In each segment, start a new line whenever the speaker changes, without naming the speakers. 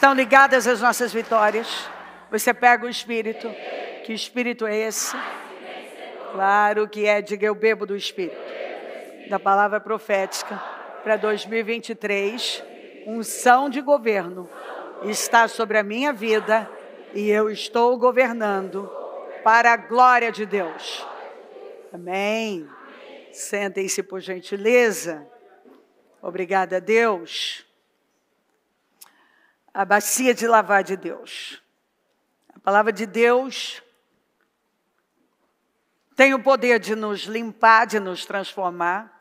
estão ligadas às nossas vitórias. Você pega o Espírito. Que Espírito é esse? Claro que é, diga eu bebo do Espírito. Da palavra profética para 2023, unção de governo está sobre a minha vida e eu estou governando para a glória de Deus. Amém. Sentem-se por gentileza. Obrigada a Deus. A bacia de lavar de Deus. A palavra de Deus tem o poder de nos limpar, de nos transformar.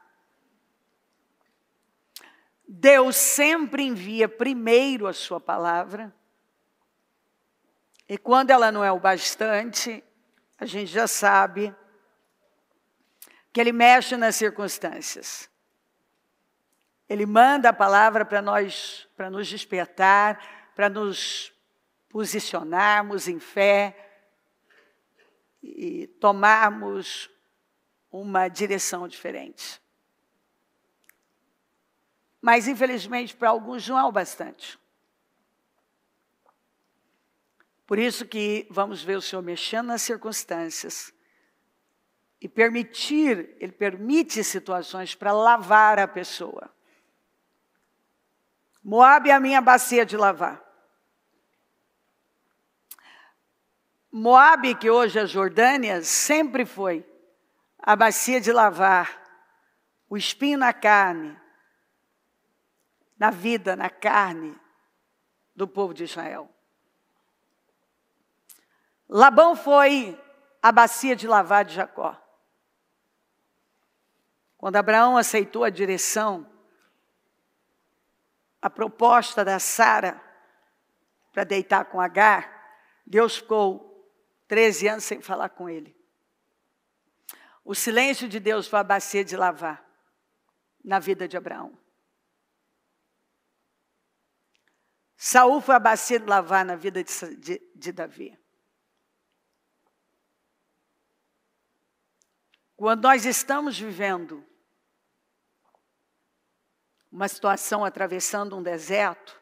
Deus sempre envia primeiro a sua palavra. E quando ela não é o bastante, a gente já sabe que Ele mexe nas circunstâncias. Ele manda a palavra para nós, para nos despertar, para nos posicionarmos em fé e tomarmos uma direção diferente. Mas, infelizmente, para alguns não é o bastante. Por isso que vamos ver o Senhor mexendo nas circunstâncias e Ele permite situações para lavar a pessoa. Moabe é a minha bacia de lavar. Moabe, que hoje é Jordânia, sempre foi a bacia de lavar, o espinho na carne, na vida, na carne do povo de Israel. Labão foi a bacia de lavar de Jacó. Quando Abraão aceitou a direção, a proposta da Sara para deitar com Agar, Deus ficou 13 anos sem falar com ele. O silêncio de Deus foi a bacia de lavar na vida de Abraão. Saul foi a bacia de lavar na vida de Davi. Quando nós estamos vivendo uma situação atravessando um deserto,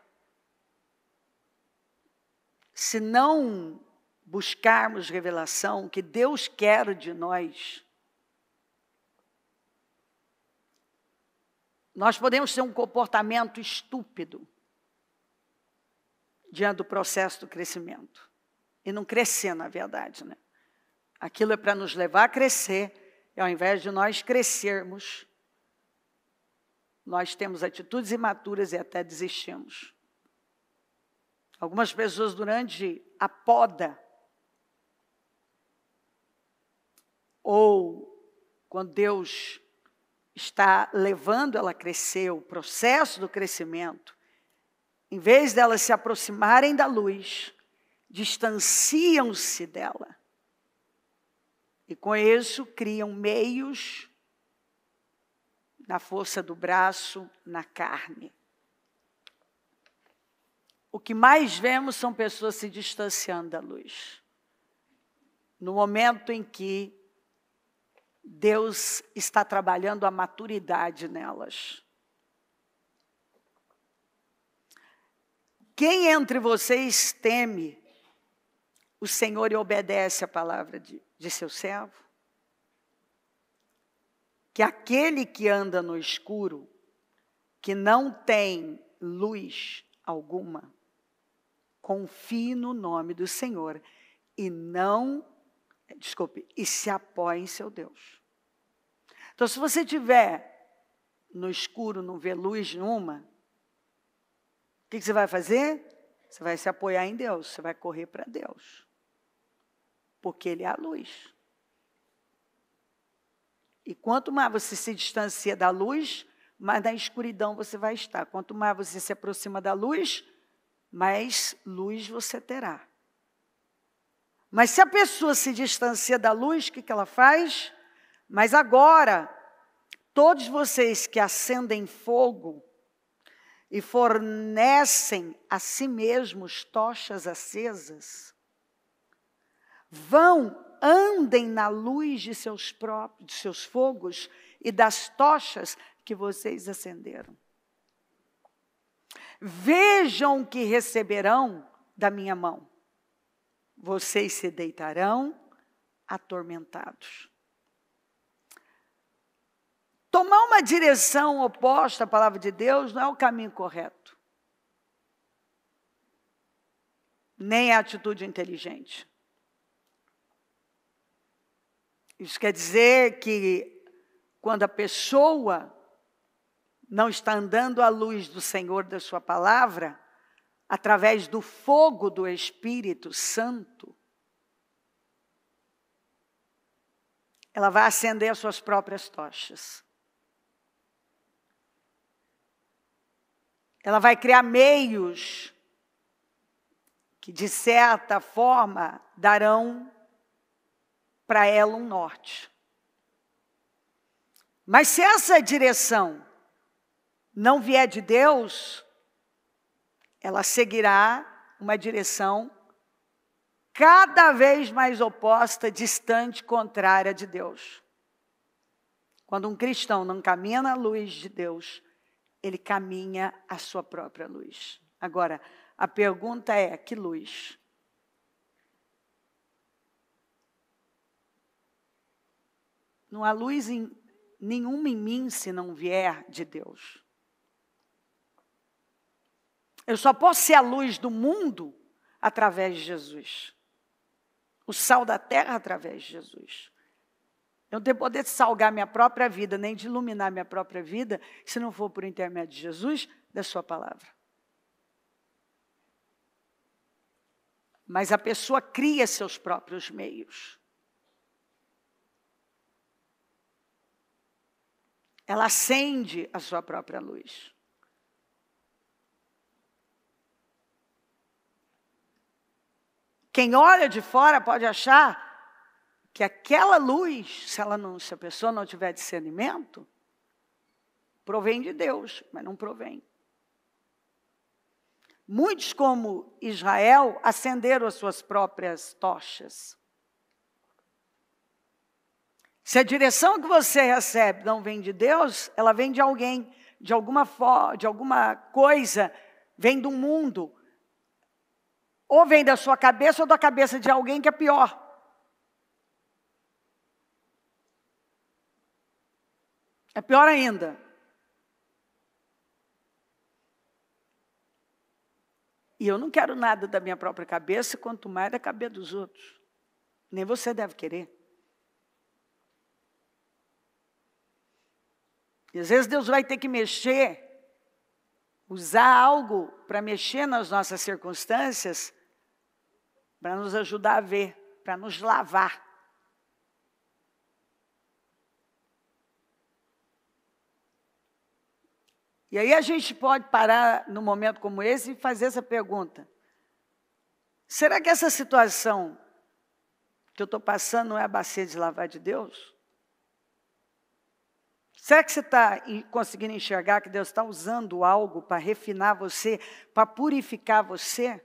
se não buscarmos revelação, o que Deus quer de nós, nós podemos ter um comportamento estúpido diante do processo do crescimento. E não crescer, na verdade, né? Aquilo é para nos levar a crescer, e ao invés de nós crescermos, nós temos atitudes imaturas e até desistimos. Algumas pessoas, durante a poda, ou quando Deus está levando ela a crescer, o processo do crescimento, em vez delas se aproximarem da luz, distanciam-se dela. E com isso criam meios na força do braço, na carne. O que mais vemos são pessoas se distanciando da luz. No momento em que Deus está trabalhando a maturidade nelas. Quem entre vocês teme o Senhor e obedece a palavra de seu servo? Que aquele que anda no escuro, que não tem luz alguma, confie no nome do Senhor e se apoie em seu Deus. Então, se você estiver no escuro, não vê luz nenhuma, o que você vai fazer? Você vai se apoiar em Deus, você vai correr para Deus. Porque Ele é a luz. E quanto mais você se distancia da luz, mais na escuridão você vai estar. Quanto mais você se aproxima da luz, mais luz você terá. Mas se a pessoa se distancia da luz, o que ela faz? Mas agora, todos vocês que acendem fogo e fornecem a si mesmos tochas acesas, andem na luz de seus fogos e das tochas que vocês acenderam. Vejam o que receberão da minha mão. Vocês se deitarão atormentados. Tomar uma direção oposta à palavra de Deus não é o caminho correto. Nem a atitude inteligente. Isso quer dizer que quando a pessoa não está andando à luz do Senhor, da sua palavra, através do fogo do Espírito Santo, ela vai acender as suas próprias tochas. Ela vai criar meios que, de certa forma, darão para ela um norte. Mas se essa direção não vier de Deus, ela seguirá uma direção cada vez mais oposta, distante, contrária de Deus. Quando um cristão não caminha na luz de Deus, ele caminha a sua própria luz. Agora, a pergunta é, que luz? Não há luz nenhuma em mim se não vier de Deus. Eu só posso ser a luz do mundo através de Jesus. O sal da terra através de Jesus. Eu não tenho poder de salgar minha própria vida, nem de iluminar minha própria vida, se não for por intermédio de Jesus, da sua palavra. Mas a pessoa cria seus próprios meios. Ela acende a sua própria luz. Quem olha de fora pode achar que aquela luz, se a pessoa não tiver discernimento, provém de Deus, mas não provém. Muitos, como Israel, acenderam as suas próprias tochas. Se a direção que você recebe não vem de Deus, ela vem de alguém, de alguma coisa, vem do mundo. Ou vem da sua cabeça ou da cabeça de alguém que é pior. É pior ainda. E eu não quero nada da minha própria cabeça, quanto mais da cabeça dos outros. Nem você deve querer. E às vezes Deus vai ter que mexer, usar algo para mexer nas nossas circunstâncias, para nos ajudar a ver, para nos lavar. E aí a gente pode parar num momento como esse e fazer essa pergunta. Será que essa situação que eu estou passando não é a bacia de lavar de Deus? Será que você está conseguindo enxergar que Deus está usando algo para refinar você, para purificar você?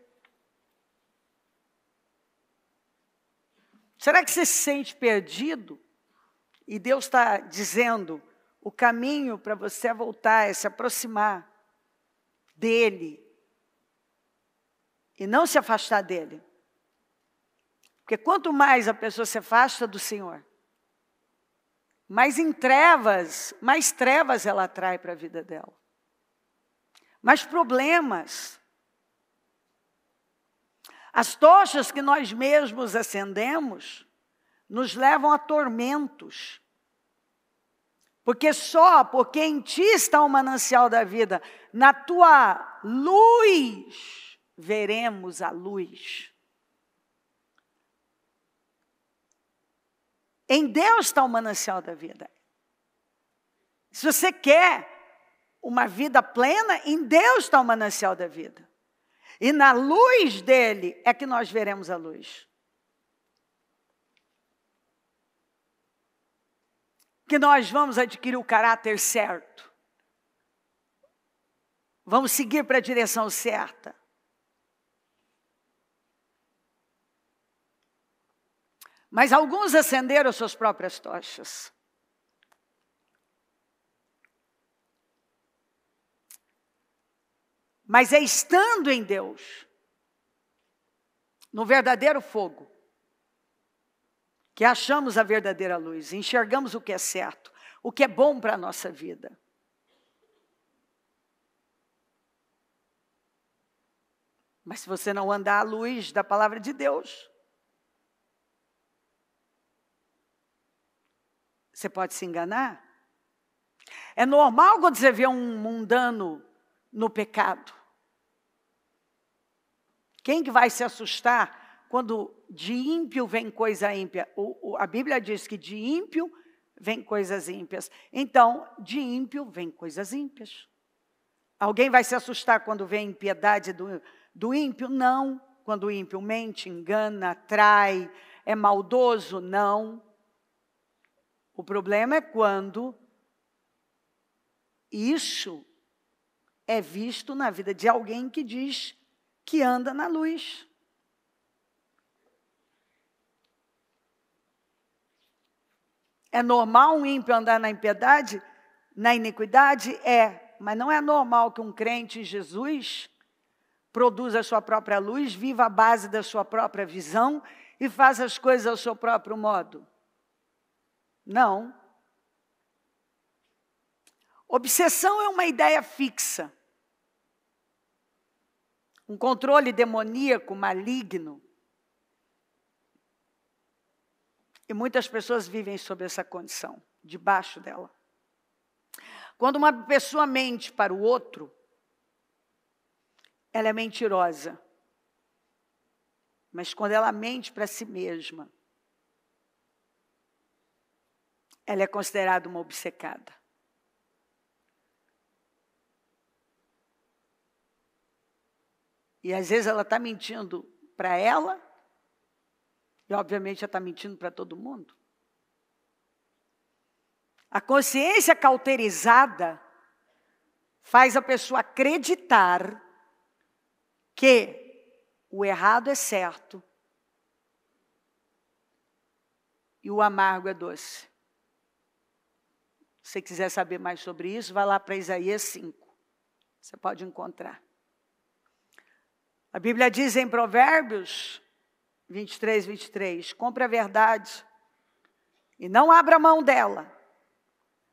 Será que você se sente perdido? E Deus está dizendo, o caminho para você voltar é se aproximar dEle. E não se afastar dEle. Porque quanto mais a pessoa se afasta do Senhor, mais trevas ela atrai para a vida dela. Mais problemas. As tochas que nós mesmos acendemos nos levam a tormentos. Porque porque em ti está o manancial da vida, na tua luz veremos a luz. Em Deus está o manancial da vida. Se você quer uma vida plena, em Deus está o manancial da vida. E na luz dele é que nós veremos a luz. Que nós vamos adquirir o caráter certo. Vamos seguir para a direção certa. Mas alguns acenderam suas próprias tochas. Mas é estando em Deus, no verdadeiro fogo, que achamos a verdadeira luz, enxergamos o que é certo, o que é bom para a nossa vida. Mas se você não andar à luz da palavra de Deus, você pode se enganar. É normal quando você vê um mundano no pecado. Quem que vai se assustar quando de ímpio vem coisa ímpia? A Bíblia diz que de ímpio vem coisas ímpias. Então, de ímpio vem coisas ímpias. Alguém vai se assustar quando vê a impiedade do ímpio? Não. Quando o ímpio mente, engana, trai, é maldoso? Não. O problema é quando isso é visto na vida de alguém que diz que anda na luz. É normal um ímpio andar na impiedade, na iniquidade? É, mas não é normal que um crente em Jesus produza a sua própria luz, viva a base da sua própria visão e faça as coisas ao seu próprio modo. Não. Obsessão é uma ideia fixa. Um controle demoníaco, maligno. E muitas pessoas vivem sob essa condição, debaixo dela. Quando uma pessoa mente para o outro, ela é mentirosa. Mas quando ela mente para si mesma, ela é considerada uma obcecada. E às vezes ela está mentindo para ela, e obviamente ela está mentindo para todo mundo. A consciência cauterizada faz a pessoa acreditar que o errado é certo e o amargo é doce. Se você quiser saber mais sobre isso, vai lá para Isaías 5. Você pode encontrar. A Bíblia diz em Provérbios 23, 23, compre a verdade e não abra mão dela,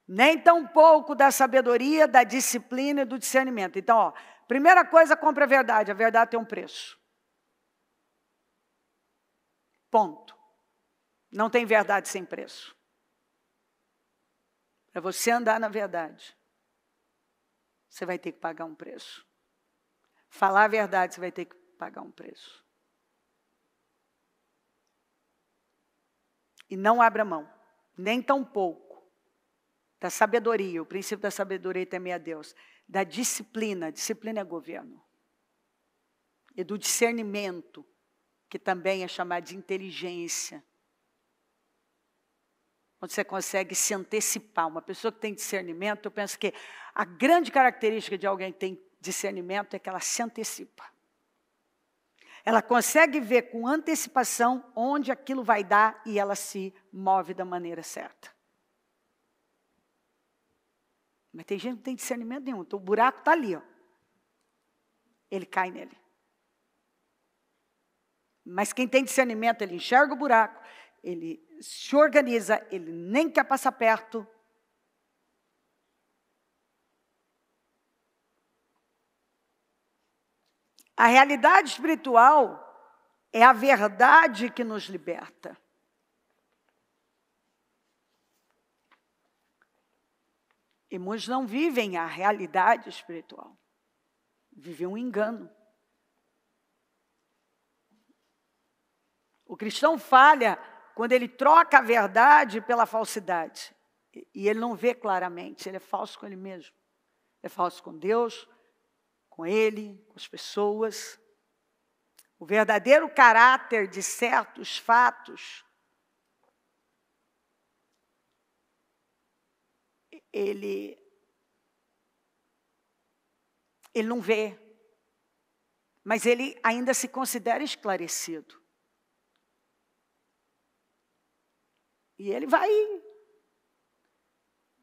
nem tampouco da sabedoria, da disciplina e do discernimento. Então, ó, primeira coisa, compre a verdade tem um preço. Ponto. Não tem verdade sem preço. Para você andar na verdade, você vai ter que pagar um preço. Falar a verdade, você vai ter que pagar um preço. E não abra mão, nem tampouco, da sabedoria, o princípio da sabedoria e temer a Deus, da disciplina, disciplina é governo, e do discernimento, que também é chamado de inteligência. Quando você consegue se antecipar, uma pessoa que tem discernimento, eu penso que a grande característica de alguém que tem discernimento é que ela se antecipa. Ela consegue ver com antecipação onde aquilo vai dar e ela se move da maneira certa. Mas tem gente que não tem discernimento nenhum, então o buraco está ali, ó. Ele cai nele. Mas quem tem discernimento, ele enxerga o buraco, ele se organiza, ele nem quer passar perto. A realidade espiritual é a verdade que nos liberta. E muitos não vivem a realidade espiritual. Vivem um engano. O cristão falha quando ele troca a verdade pela falsidade. E ele não vê claramente, ele é falso com ele mesmo. É falso com Deus, com ele, com as pessoas. O verdadeiro caráter de certos fatos, ele não vê, mas ele ainda se considera esclarecido. E ele vai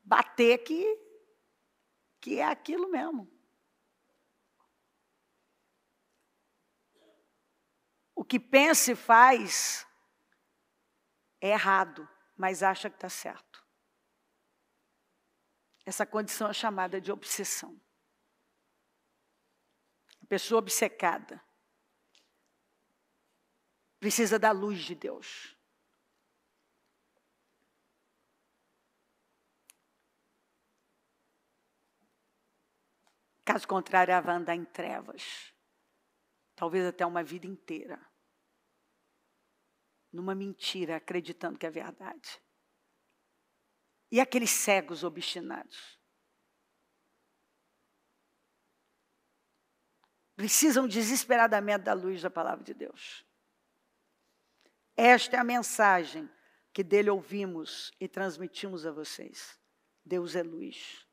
bater que é aquilo mesmo. que pensa e faz é errado, mas acha que está certo. Essa condição é chamada de obsessão. A pessoa obcecada precisa da luz de Deus. Caso contrário, ela vai andar em trevas. Talvez até uma vida inteira. Numa mentira, acreditando que é verdade. E aqueles cegos obstinados? Precisam desesperadamente da luz da palavra de Deus. Esta é a mensagem que dele ouvimos e transmitimos a vocês. Deus é luz.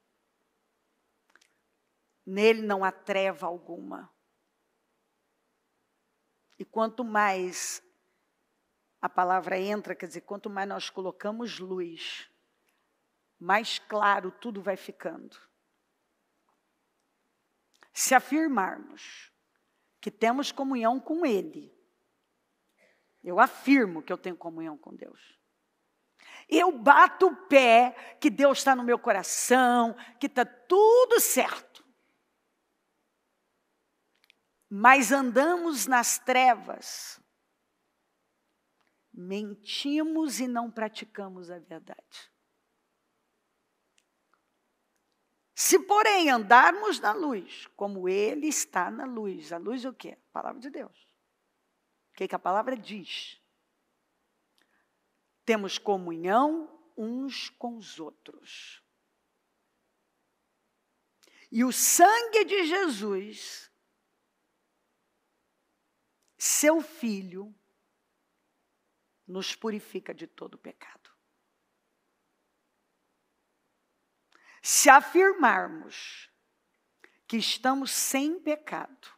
Nele não há treva alguma. E quanto mais a palavra entra, quer dizer, quanto mais nós colocamos luz, mais claro tudo vai ficando. Se afirmarmos que temos comunhão com Ele, eu afirmo que eu tenho comunhão com Deus. Eu bato o pé que Deus está no meu coração, que está tudo certo. Mas andamos nas trevas, mentimos e não praticamos a verdade. Se, porém, andarmos na luz, como Ele está na luz. A luz é o quê? A palavra de Deus. O que a palavra diz? Temos comunhão uns com os outros. E o sangue de Jesus, seu Filho, nos purifica de todo pecado. Se afirmarmos que estamos sem pecado,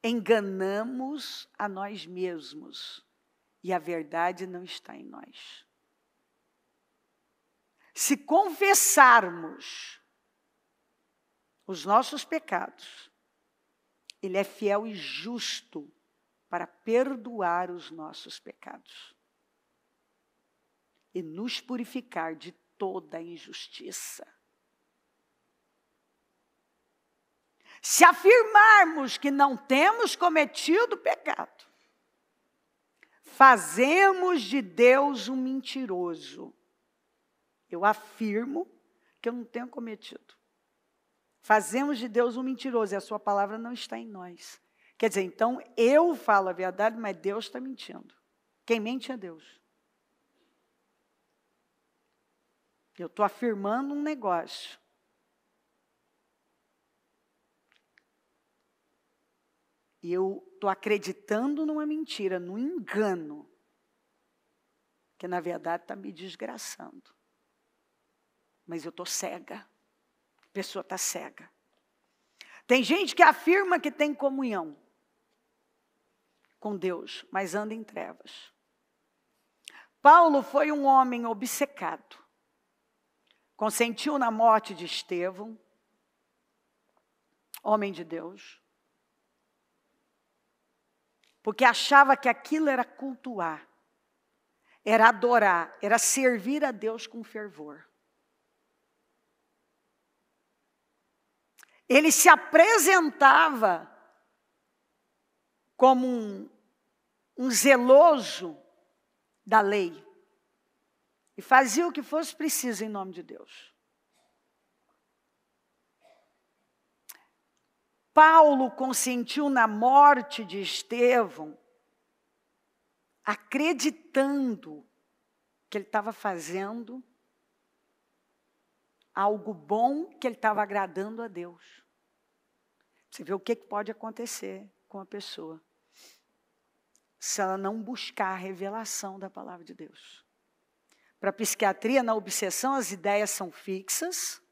enganamos a nós mesmos e a verdade não está em nós. Se confessarmos os nossos pecados, Ele é fiel e justo para perdoar os nossos pecados e nos purificar de toda a injustiça. Se afirmarmos que não temos cometido pecado, fazemos de Deus um mentiroso. Eu afirmo que eu não tenho cometido. Fazemos de Deus um mentiroso e a sua palavra não está em nós. Quer dizer, então eu falo a verdade, mas Deus está mentindo. Quem mente é Deus. Eu estou afirmando um negócio. E eu estou acreditando numa mentira, num engano, que na verdade está me desgraçando. Mas eu estou cega. A pessoa está cega. Tem gente que afirma que tem comunhão com Deus, mas anda em trevas. Paulo foi um homem obcecado. Consentiu na morte de Estevão, homem de Deus, porque achava que aquilo era cultuar, era adorar, era servir a Deus com fervor. Ele se apresentava como um zeloso da lei. E fazia o que fosse preciso em nome de Deus. Paulo consentiu na morte de Estevão, acreditando que ele estava fazendo algo bom, que ele estava agradando a Deus. Você vê o que pode acontecer com a pessoa se ela não buscar a revelação da palavra de Deus. Para a psiquiatria, na obsessão, as ideias são fixas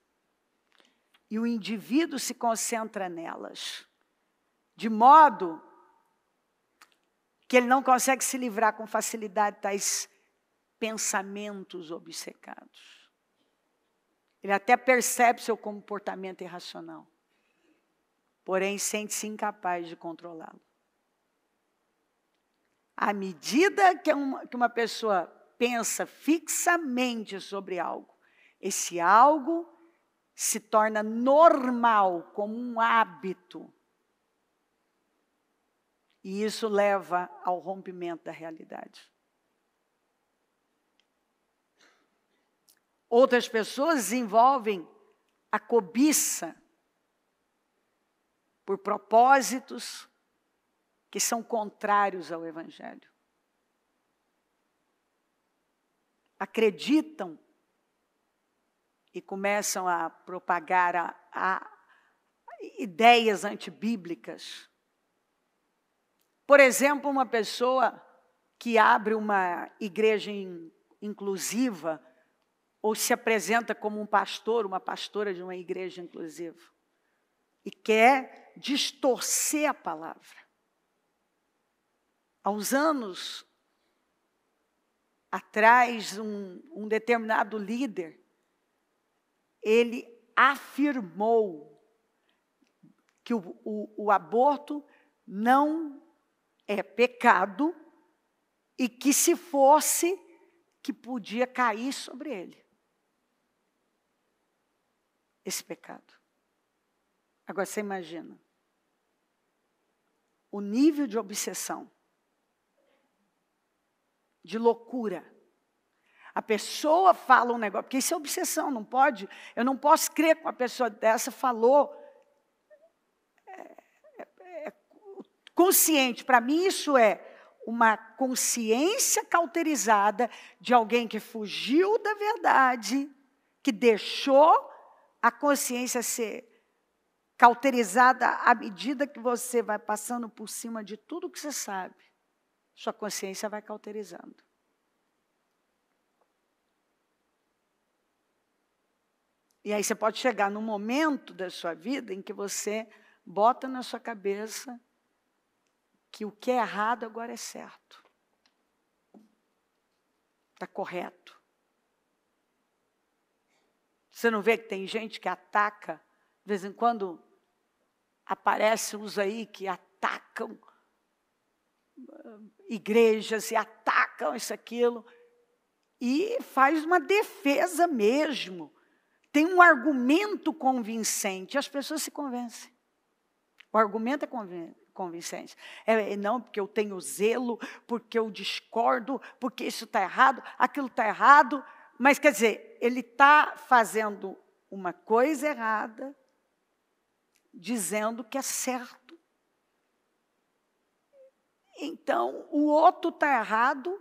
e o indivíduo se concentra nelas, de modo que ele não consegue se livrar com facilidade de tais pensamentos obcecados. Ele até percebe seu comportamento irracional. porém sente-se incapaz de controlá-lo. À medida que uma pessoa pensa fixamente sobre algo, esse algo se torna normal, como um hábito. E isso leva ao rompimento da realidade. Outras pessoas desenvolvem a cobiça por propósitos que são contrários ao Evangelho. Acreditam e começam a propagar ideias antibíblicas. Por exemplo, uma pessoa que abre uma igreja inclusiva ou se apresenta como um pastor, uma pastora de uma igreja inclusiva e quer distorcer a palavra. Há uns anos atrás, um determinado líder, ele afirmou que o aborto não é pecado e que se fosse, que podia cair sobre ele esse pecado. Agora você imagina o nível de obsessão, de loucura. A pessoa fala um negócio, porque isso é obsessão, não pode, eu não posso crer que uma pessoa dessa falou consciente. Para mim isso é uma consciência cauterizada de alguém que fugiu da verdade, que deixou a consciência ser cauterizada à medida que você vai passando por cima de tudo que você sabe. Sua consciência vai cauterizando. E aí você pode chegar num momento da sua vida em que você bota na sua cabeça que o que é errado agora é certo. Está correto. Você não vê que tem gente que ataca, de vez em quando aparecem uns aí que atacam igrejas e atacam isso, aquilo, e faz uma defesa mesmo. Tem um argumento convincente, as pessoas se convencem. O argumento é convincente. Não, porque eu tenho zelo, porque eu discordo, porque isso está errado, aquilo está errado. Mas, quer dizer, ele está fazendo uma coisa errada, dizendo que é certo. Então, o outro está errado,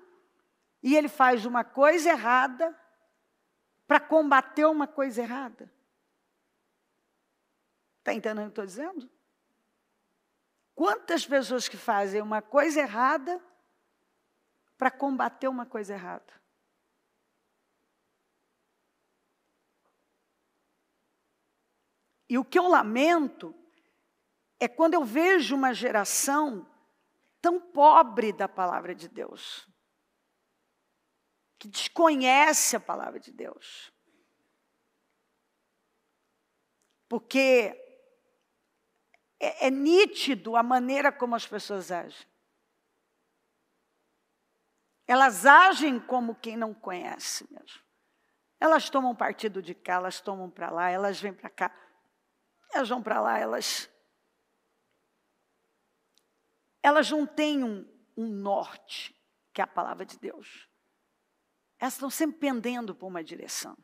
e ele faz uma coisa errada para combater uma coisa errada. Está entendendo o que eu estou dizendo? Quantas pessoas que fazem uma coisa errada para combater uma coisa errada? E o que eu lamento é quando eu vejo uma geração tão pobre da palavra de Deus, que desconhece a palavra de Deus. Porque é nítido a maneira como as pessoas agem. Elas agem como quem não conhece mesmo. Elas tomam partido de cá, elas tomam para lá, elas vêm para cá, elas vão para lá, elas não têm um norte, que é a palavra de Deus. Elas estão sempre pendendo por uma direção.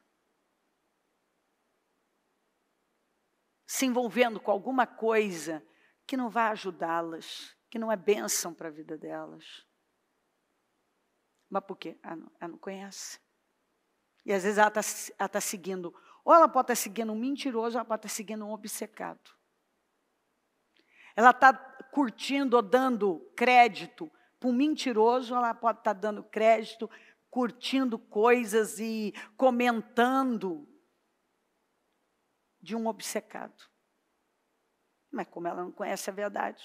Se envolvendo com alguma coisa que não vai ajudá-las, que não é bênção para a vida delas. Mas por quê? Ela não conhece. E às vezes ela está seguindo, ou ela pode estar seguindo um mentiroso, ou ela pode estar seguindo um obcecado. Ela está curtindo ou dando crédito para um mentiroso, ou ela pode estar dando crédito, curtindo coisas e comentando de um obcecado. Mas como ela não conhece a verdade.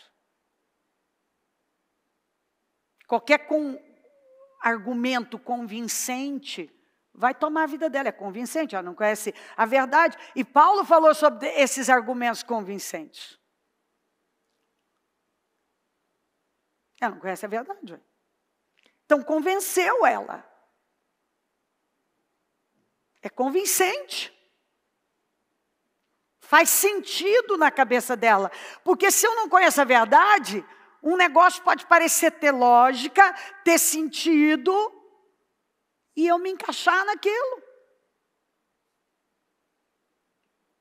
Qualquer argumento convincente vai tomar a vida dela. É convincente, ela não conhece a verdade. E Paulo falou sobre esses argumentos convincentes. Ela não conhece a verdade. Então, convenceu ela. É convincente. Faz sentido na cabeça dela. Porque se eu não conheço a verdade, um negócio pode parecer ter lógica, ter sentido, e eu me encaixar naquilo.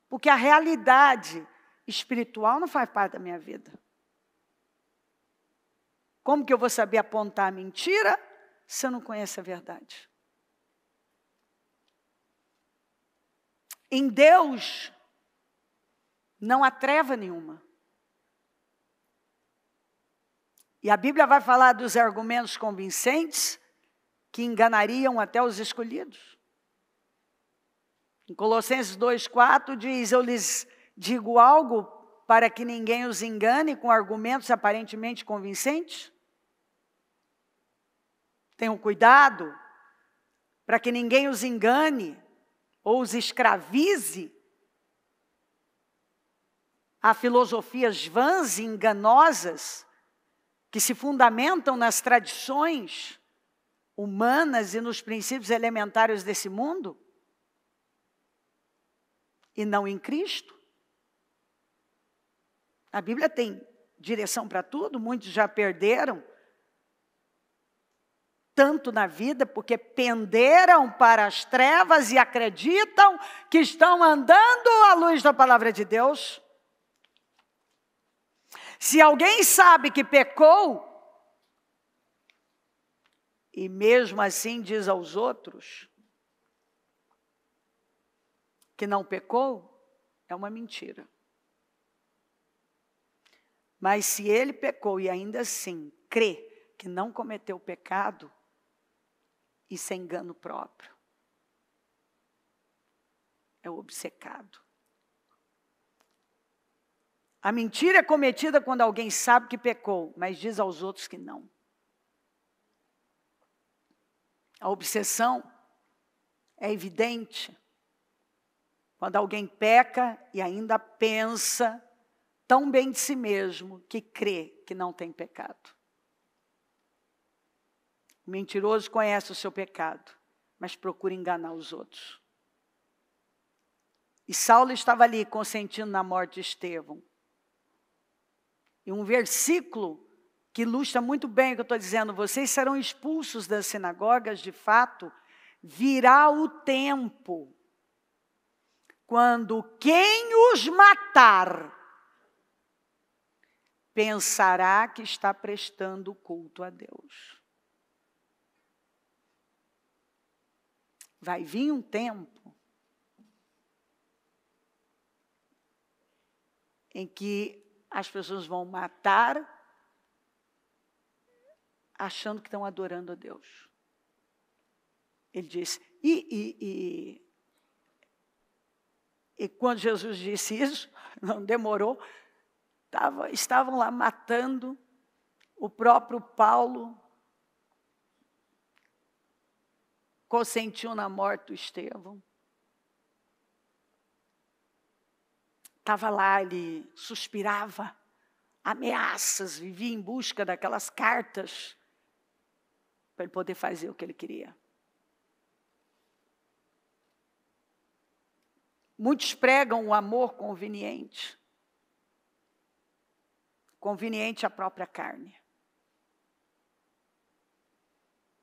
Porque a realidade espiritual não faz parte da minha vida. Como que eu vou saber apontar a mentira se eu não conheço a verdade? Em Deus, não há treva nenhuma. E a Bíblia vai falar dos argumentos convincentes que enganariam até os escolhidos. Em Colossenses 2,4 diz, eu lhes digo algo para que ninguém os engane com argumentos aparentemente convincentes. Tenham cuidado para que ninguém os engane ou os escravize a filosofias vãs e enganosas que se fundamentam nas tradições humanas e nos princípios elementares desse mundo e não em Cristo. A Bíblia tem direção para tudo, muitos já perderam tanto na vida porque penderam para as trevas e acreditam que estão andando à luz da palavra de Deus. Se alguém sabe que pecou, e mesmo assim diz aos outros que não pecou, é uma mentira. Mas se ele pecou e ainda assim crê que não cometeu pecado, isso é engano próprio. É obcecado. A mentira é cometida quando alguém sabe que pecou, mas diz aos outros que não. A obsessão é evidente quando alguém peca e ainda pensa tão bem de si mesmo que crê que não tem pecado. O mentiroso conhece o seu pecado, mas procura enganar os outros. E Saulo estava ali consentindo na morte de Estevão. E um versículo que ilustra muito bem o que eu estou dizendo, vocês serão expulsos das sinagogas, de fato, virá o tempo quando quem os matar pensará que está prestando culto a Deus. Vai vir um tempo em que as pessoas vão matar achando que estão adorando a Deus. Ele disse, e quando Jesus disse isso, não demorou, estavam lá matando o próprio Paulo, consentiu na morte do Estevão. Estava lá, ele suspirava, ameaças, vivia em busca daquelas cartas para ele poder fazer o que ele queria. Muitos pregam o amor conveniente. Conveniente à própria carne.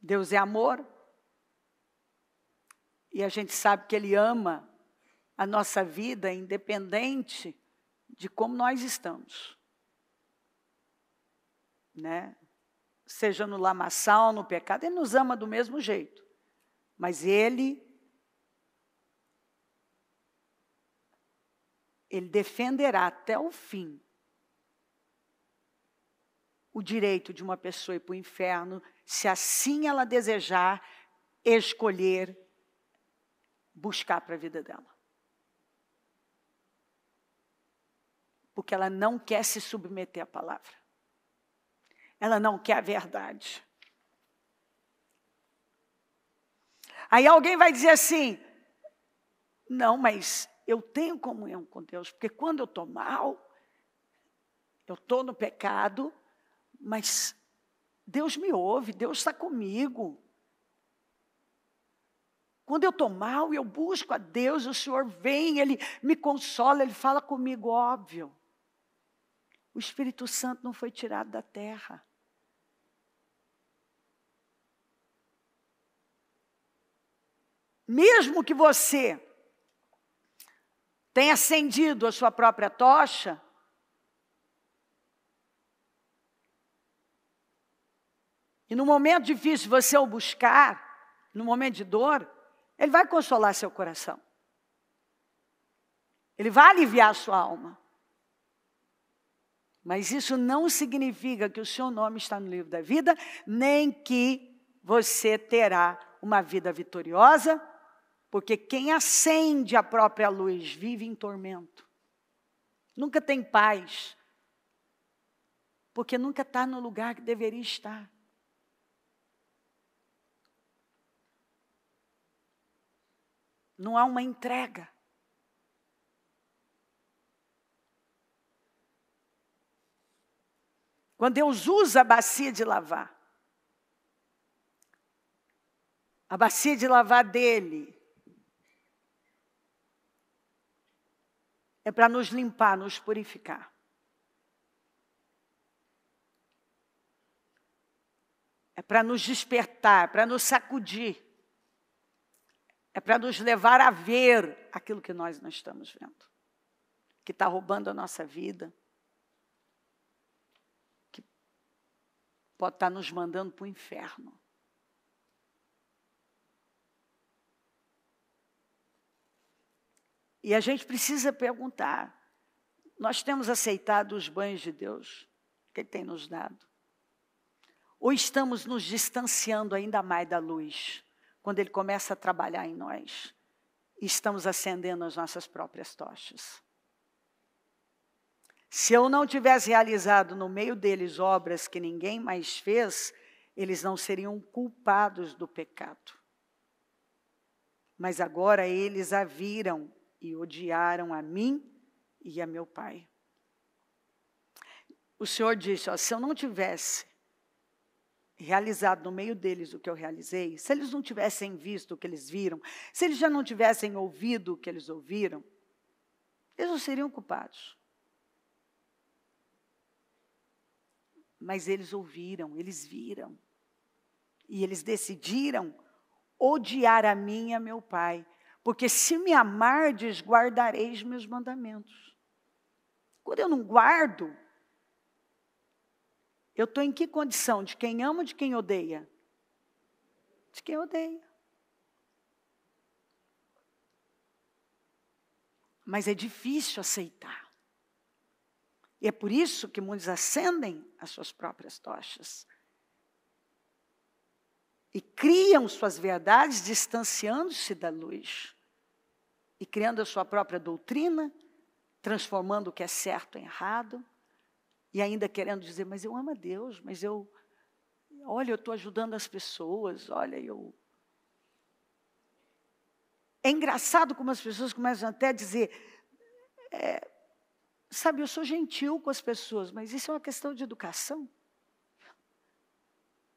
Deus é amor. E a gente sabe que Ele ama a nossa vida independente de como nós estamos. Né? Seja no lamaçal, no pecado, Ele nos ama do mesmo jeito. Mas Ele defenderá até o fim o direito de uma pessoa ir para o inferno, se assim ela desejar escolher buscar para a vida dela. Porque ela não quer se submeter à palavra. Ela não quer a verdade. Aí alguém vai dizer assim, não, mas eu tenho comunhão com Deus, porque quando eu estou mal, eu estou no pecado, mas Deus me ouve, Deus está comigo. Quando eu estou mal e eu busco a Deus, o Senhor vem, Ele me consola, Ele fala comigo, óbvio. O Espírito Santo não foi tirado da terra. Mesmo que você tenha acendido a sua própria tocha, e no momento difícil você o buscar, no momento de dor, Ele vai consolar seu coração. Ele vai aliviar a sua alma. Mas isso não significa que o seu nome está no livro da vida, nem que você terá uma vida vitoriosa, porque quem acende a própria luz vive em tormento. Nunca tem paz, porque nunca está no lugar que deveria estar. Não há uma entrega. Quando Deus usa a bacia de lavar, a bacia de lavar dele é para nos limpar, nos purificar. É para nos despertar, para nos sacudir. É para nos levar a ver aquilo que nós não estamos vendo. Que está roubando a nossa vida. Que pode estar nos mandando para o inferno. E a gente precisa perguntar, nós temos aceitado os banhos de Deus que Ele tem nos dado? Ou estamos nos distanciando ainda mais da luz, quando Ele começa a trabalhar em nós, e estamos acendendo as nossas próprias tochas? Se eu não tivesse realizado no meio deles obras que ninguém mais fez, eles não seriam culpados do pecado. Mas agora eles a viram e odiaram a mim e a meu Pai. O Senhor disse, ó, se eu não tivesse realizado no meio deles o que eu realizei, se eles não tivessem visto o que eles viram, se eles já não tivessem ouvido o que eles ouviram, eles não seriam culpados. Mas eles ouviram, eles viram. E eles decidiram odiar a mim e a meu Pai. Porque se me amardes, guardareis meus mandamentos. Quando eu não guardo, eu estou em que condição? De quem ama ou de quem odeia? De quem odeia. Mas é difícil aceitar. E é por isso que muitos acendem as suas próprias tochas. E criam suas verdades distanciando-se da luz. E criando a sua própria doutrina, transformando o que é certo em errado. E ainda querendo dizer, mas eu amo a Deus, mas olha, eu estou ajudando as pessoas, olha, É engraçado como as pessoas começam até a dizer, sabe, eu sou gentil com as pessoas, mas isso é uma questão de educação.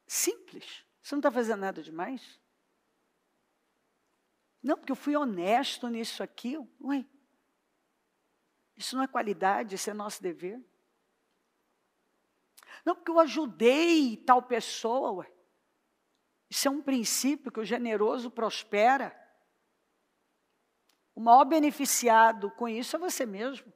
Simples. Você não está fazendo nada demais? Não, porque eu fui honesto nisso aqui. Ué, isso não é qualidade, isso é nosso dever. Não, porque eu ajudei tal pessoa. Ué. Isso é um princípio que o generoso prospera. O maior beneficiado com isso é você mesmo.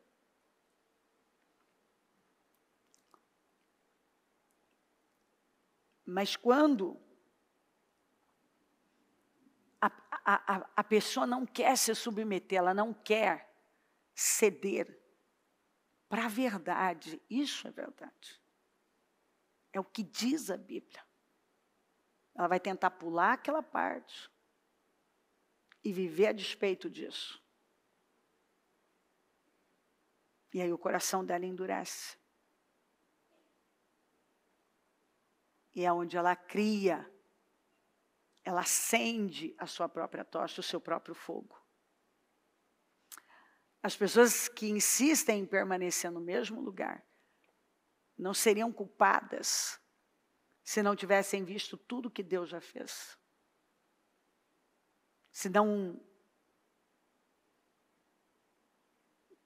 Mas quando a pessoa não quer se submeter, ela não quer ceder para a verdade, isso é verdade. É o que diz a Bíblia. Ela vai tentar pular aquela parte e viver a despeito disso. E aí o coração dela endurece. E é onde ela cria, ela acende a sua própria tocha, o seu próprio fogo. As pessoas que insistem em permanecer no mesmo lugar não seriam culpadas se não tivessem visto tudo que Deus já fez. Se não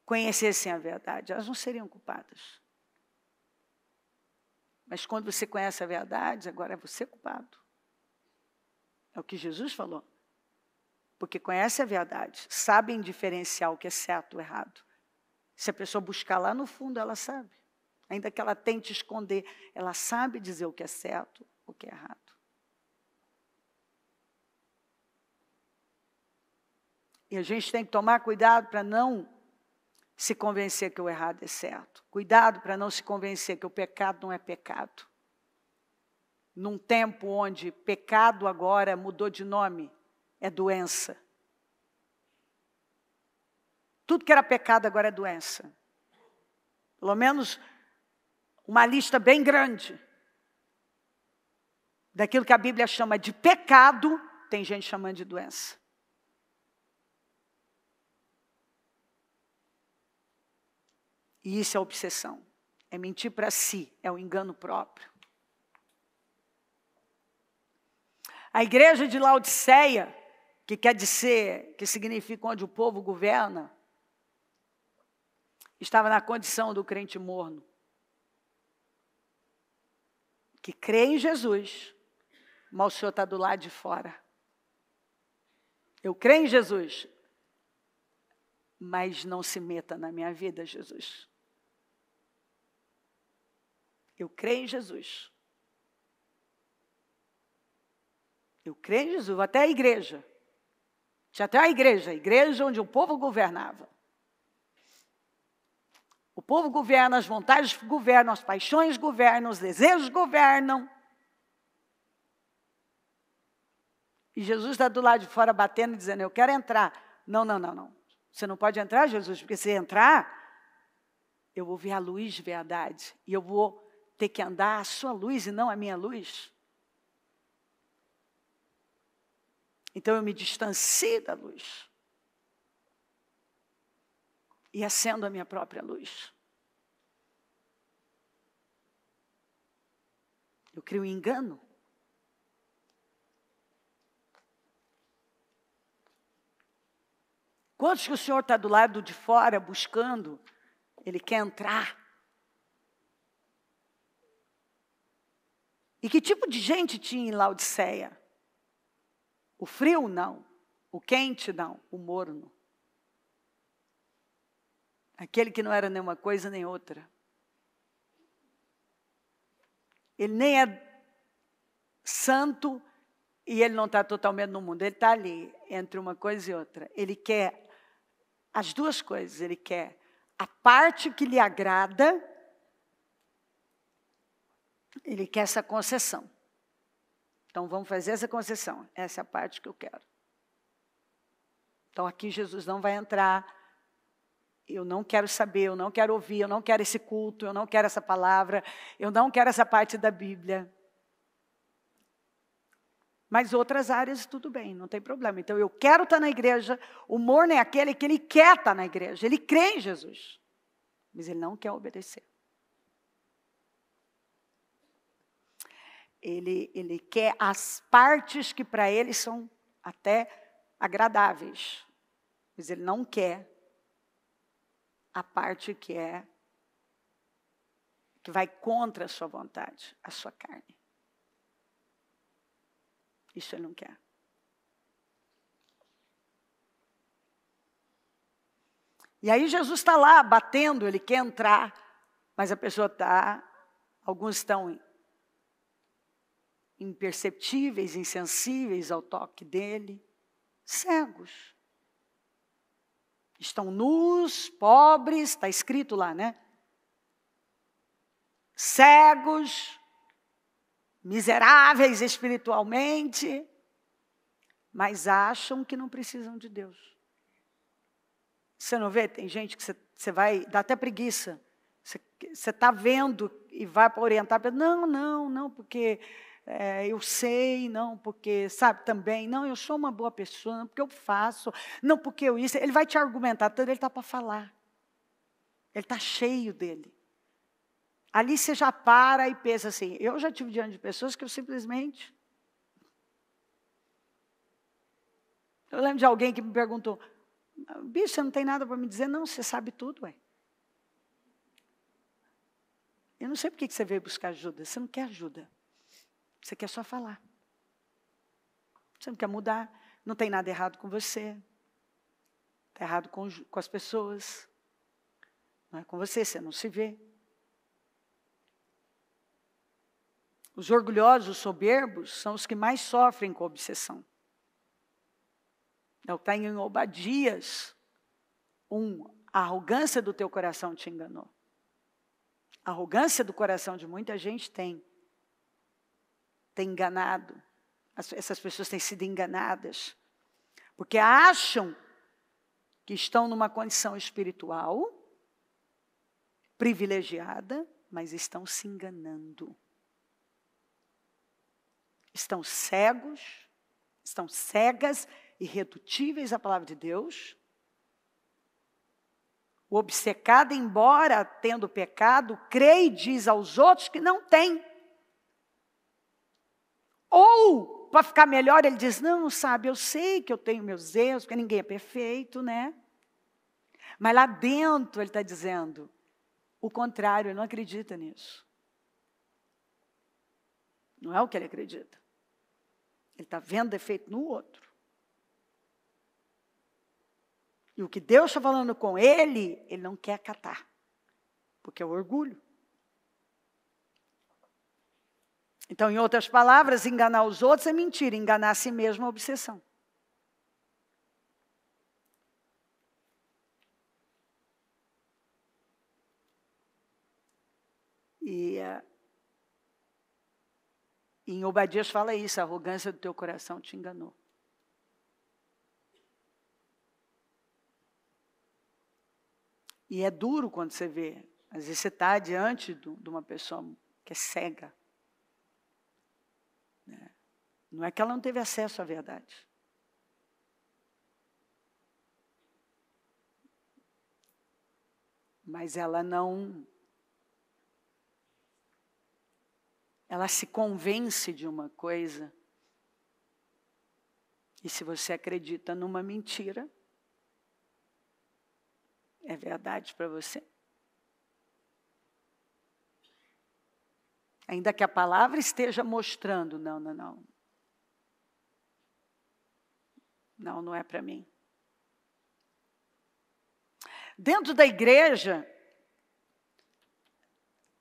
conhecessem a verdade, elas não seriam culpadas. Mas quando você conhece a verdade, agora é você culpado. É o que Jesus falou. Porque conhece a verdade, sabem diferenciar o que é certo ou errado. Se a pessoa buscar lá no fundo, ela sabe. Ainda que ela tente esconder, ela sabe dizer o que é certo, o que é errado. E a gente tem que tomar cuidado para não se convencer que o errado é certo. Cuidado para não se convencer que o pecado não é pecado. Num tempo onde pecado agora mudou de nome, é doença. Tudo que era pecado agora é doença. Pelo menos uma lista bem grande daquilo que a Bíblia chama de pecado, tem gente chamando de doença. E isso é obsessão. É mentir para si, é o engano próprio. A igreja de Laodiceia, que quer dizer, que significa onde o povo governa, estava na condição do crente morno, que crê em Jesus, mas o Senhor está do lado de fora. Eu creio em Jesus, mas não se meta na minha vida, Jesus. Eu creio em Jesus. Eu creio em Jesus, até a igreja. Tinha até a igreja onde o povo governava. O povo governa, as vontades governam, as paixões governam, os desejos governam. E Jesus está do lado de fora batendo e dizendo, eu quero entrar. Não, não, não, não. Você não pode entrar, Jesus, porque se entrar, eu vou ver a luz de verdade. E eu vou ter que andar a sua luz e não a minha luz. Então eu me distancio da luz. E acendo a minha própria luz. Eu crio um engano. Quantos que o Senhor está do lado de fora buscando, Ele quer entrar? E que tipo de gente tinha em Laodiceia? O frio, não. O quente, não. O morno. Aquele que não era nenhuma coisa nem outra. Ele nem é santo e ele não está totalmente no mundo. Ele está ali, entre uma coisa e outra. Ele quer as duas coisas. Ele quer a parte que lhe agrada, ele quer essa concessão. Então, vamos fazer essa concessão. Essa é a parte que eu quero. Então, aqui Jesus não vai entrar. Eu não quero saber, eu não quero ouvir, eu não quero esse culto, eu não quero essa palavra, eu não quero essa parte da Bíblia. Mas outras áreas, tudo bem, não tem problema. Então, eu quero estar na igreja. O morno é aquele que ele quer estar na igreja. Ele crê em Jesus. Mas ele não quer obedecer. Ele quer as partes que para ele são até agradáveis. Mas ele não quer a parte que vai contra a sua vontade, a sua carne. Isso ele não quer. E aí Jesus está lá batendo, ele quer entrar, mas a pessoa está, alguns estão imperceptíveis, insensíveis ao toque dele, cegos. Estão nus, pobres, está escrito lá, né? Cegos, miseráveis espiritualmente, mas acham que não precisam de Deus. Você não vê? Tem gente que você vai, dá até preguiça. Você está vendo e vai para orientar, não, porque eu sei, não, porque, sabe, também, não, eu sou uma boa pessoa, não, porque eu faço, não, porque eu isso. Ele vai te argumentar, tanto ele está para falar. Ele está cheio dele. Ali você já para e pensa assim, eu já tive diante de pessoas que eu simplesmente... Eu lembro de alguém que me perguntou, bicho, você não tem nada para me dizer? Não, você sabe tudo, ué. Eu não sei por que você veio buscar ajuda. Você não quer ajuda. Você quer só falar. Você não quer mudar. Não tem nada errado com você. Está errado com as pessoas. Não é com você, você não se vê. Os orgulhosos, os soberbos, são os que mais sofrem com obsessão. É o que está em Obadias 1. A arrogância do teu coração te enganou. A arrogância do coração de muita gente tem enganado. Essas pessoas têm sido enganadas. Porque acham que estão numa condição espiritual privilegiada, mas estão se enganando. Estão cegos, estão cegas, irredutíveis à palavra de Deus. O obcecado, embora tendo pecado, crê e diz aos outros que não tem. Ou, para ficar melhor, ele diz, não, sabe, eu sei que eu tenho meus erros, porque ninguém é perfeito, né? Mas lá dentro ele está dizendo o contrário, ele não acredita nisso. Não é o que ele acredita. Ele está vendo defeito no outro. E o que Deus está falando com ele, ele não quer acatar. Porque é o orgulho. Então, em outras palavras, enganar os outros é mentira. Enganar a si mesmo é obsessão. E em Obadias fala isso, a arrogância do teu coração te enganou. E é duro quando você vê. Às vezes você está diante de uma pessoa que é cega. Não é que ela não teve acesso à verdade. Mas ela não... Ela se convence de uma coisa. E se você acredita numa mentira, é verdade para você? Ainda que a palavra esteja mostrando, não. Não é para mim. Dentro da igreja,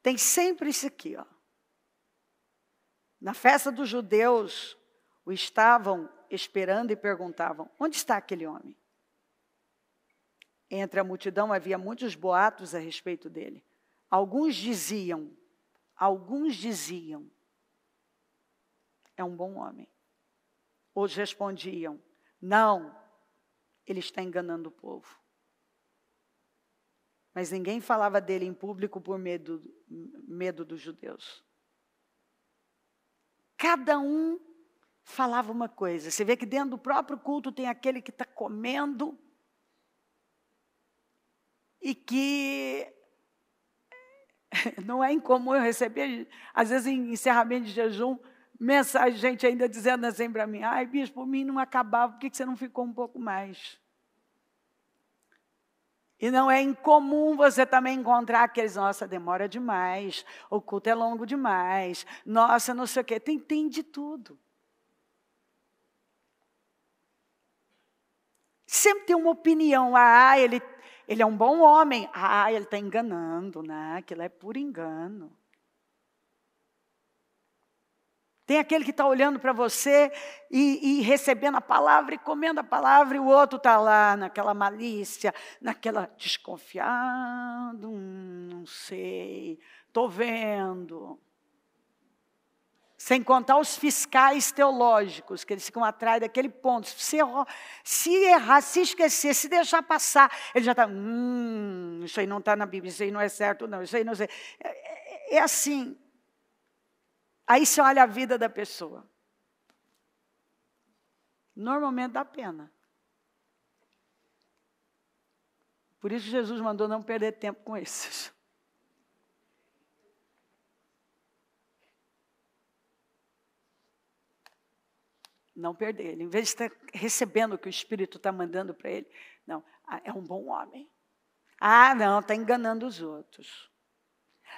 tem sempre isso aqui, ó. Na festa dos judeus, o estavam esperando e perguntavam, onde está aquele homem? Entre a multidão havia muitos boatos a respeito dele. Alguns diziam, é um bom homem. Outros respondiam, não, ele está enganando o povo. Mas ninguém falava dele em público por medo dos judeus. Cada um falava uma coisa. Você vê que dentro do próprio culto tem aquele que está comendo e que não é incomum eu receber, às vezes em encerramento de jejum, mensagem, gente ainda dizendo assim para mim, ai, bispo, por mim não acabava, por que você não ficou um pouco mais? E não é incomum você também encontrar aqueles, nossa, demora demais, o culto é longo demais, nossa, não sei o quê. Tem de tudo. Sempre tem uma opinião, ele é um bom homem, ele está enganando, né? Aquilo é puro engano. Tem aquele que está olhando para você e recebendo a palavra e comendo a palavra, e o outro está lá naquela malícia, naquela desconfiado, não sei, estou vendo. Sem contar os fiscais teológicos, que eles ficam atrás daquele ponto. Se errar, se esquecer, se deixar passar, ele já está, isso aí não está na Bíblia, isso aí não é certo, não, isso aí não sei. É assim. Aí você olha a vida da pessoa. Normalmente dá pena. Por isso Jesus mandou não perder tempo com esses. Não perder ele. Em vez de estar recebendo o que o Espírito está mandando para ele, não, é um bom homem. Não, está enganando os outros.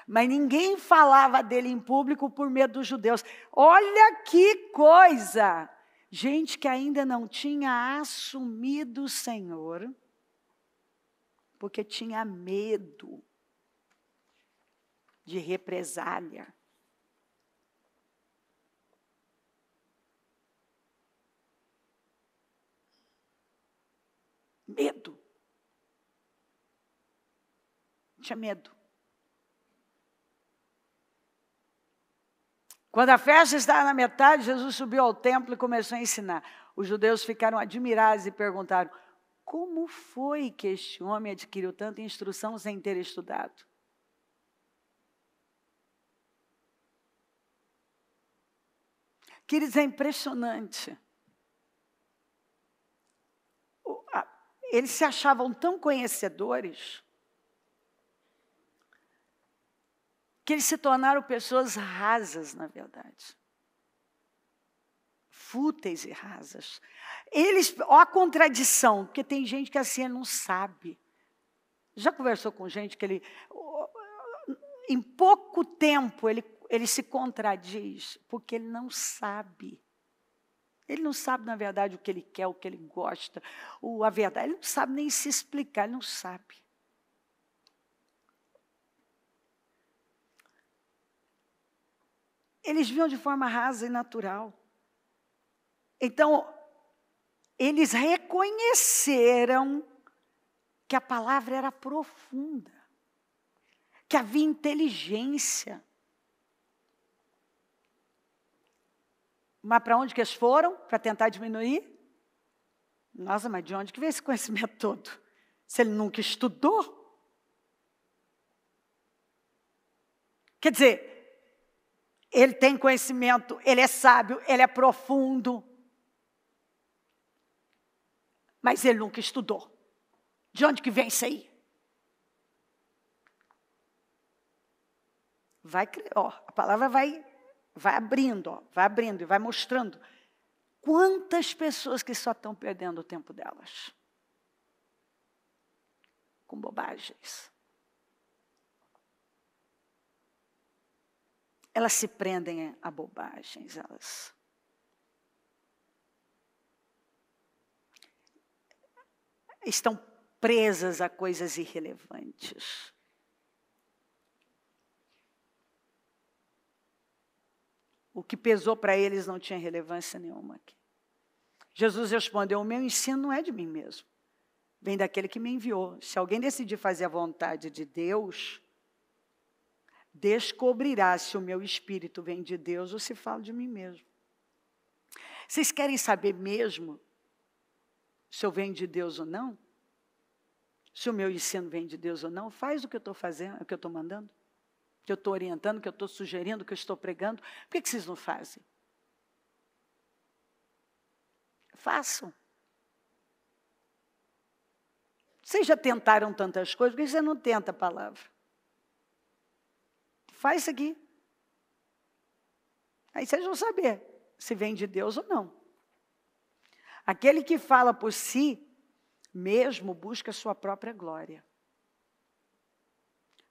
Mas ninguém falava dele em público por medo dos judeus. Olha que coisa! Gente que ainda não tinha assumido o Senhor, porque tinha medo de represália. Medo. Tinha medo. Quando a festa estava na metade, Jesus subiu ao templo e começou a ensinar. Os judeus ficaram admirados e perguntaram: como foi que este homem adquiriu tanta instrução sem ter estudado? Queridos, é impressionante. Eles se achavam tão conhecedores que eles se tornaram pessoas rasas, na verdade. Fúteis e rasas. Olha a contradição, porque tem gente que assim não sabe. Já conversou com gente que em pouco tempo, ele se contradiz, porque ele não sabe. Ele não sabe, na verdade, o que ele quer, o que ele gosta, a verdade. Ele não sabe nem se explicar, ele não sabe. Eles viam de forma rasa e natural. Então, eles reconheceram que a palavra era profunda, que havia inteligência. Mas para onde que eles foram? Para tentar diminuir? Nossa, mas de onde que veio esse conhecimento todo? Se ele nunca estudou? Quer dizer, ele tem conhecimento, ele é sábio, ele é profundo. Mas ele nunca estudou. De onde que vem isso aí? A palavra vai abrindo, vai abrindo e vai mostrando quantas pessoas que só estão perdendo o tempo delas com bobagens. Elas se prendem a bobagens, elas estão presas a coisas irrelevantes. O que pesou para eles não tinha relevância nenhuma aqui. Jesus respondeu: o meu ensino não é de mim mesmo, vem daquele que me enviou. Se alguém decidir fazer a vontade de Deus, descobrirá se o meu espírito vem de Deus ou se falo de mim mesmo. Vocês querem saber mesmo se eu venho de Deus ou não? Se o meu ensino vem de Deus ou não? Faz o que eu estou fazendo, o que eu estou mandando, o que eu estou orientando, o que eu estou sugerindo, o que eu estou pregando. Por que vocês não fazem? Façam. Vocês já tentaram tantas coisas, por que você não tenta a palavra? Faz isso aqui. Aí vocês vão saber se vem de Deus ou não. Aquele que fala por si mesmo busca a sua própria glória.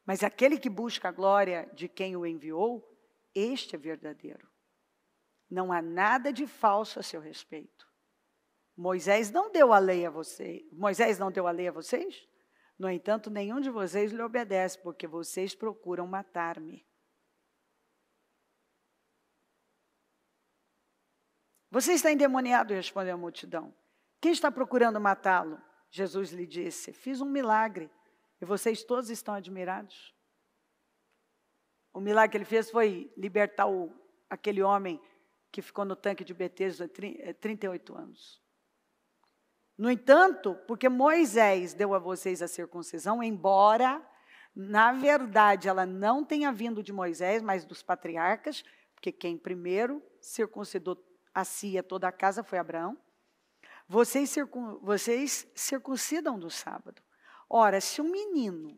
Mas aquele que busca a glória de quem o enviou, este é verdadeiro. Não há nada de falso a seu respeito. Moisés não deu a lei a vocês. Moisés não deu a lei a vocês? No entanto, nenhum de vocês lhe obedece, porque vocês procuram matar-me. Você está endemoniado, respondeu a multidão. Quem está procurando matá-lo? Jesus lhe disse: fiz um milagre, e vocês todos estão admirados. O milagre que ele fez foi libertar aquele homem que ficou no tanque de Betesda 38 anos. No entanto, porque Moisés deu a vocês a circuncisão, embora, na verdade, ela não tenha vindo de Moisés, mas dos patriarcas, porque quem primeiro circuncidou a si e a toda a casa foi Abraão. Vocês circuncidam no sábado. Ora, se um menino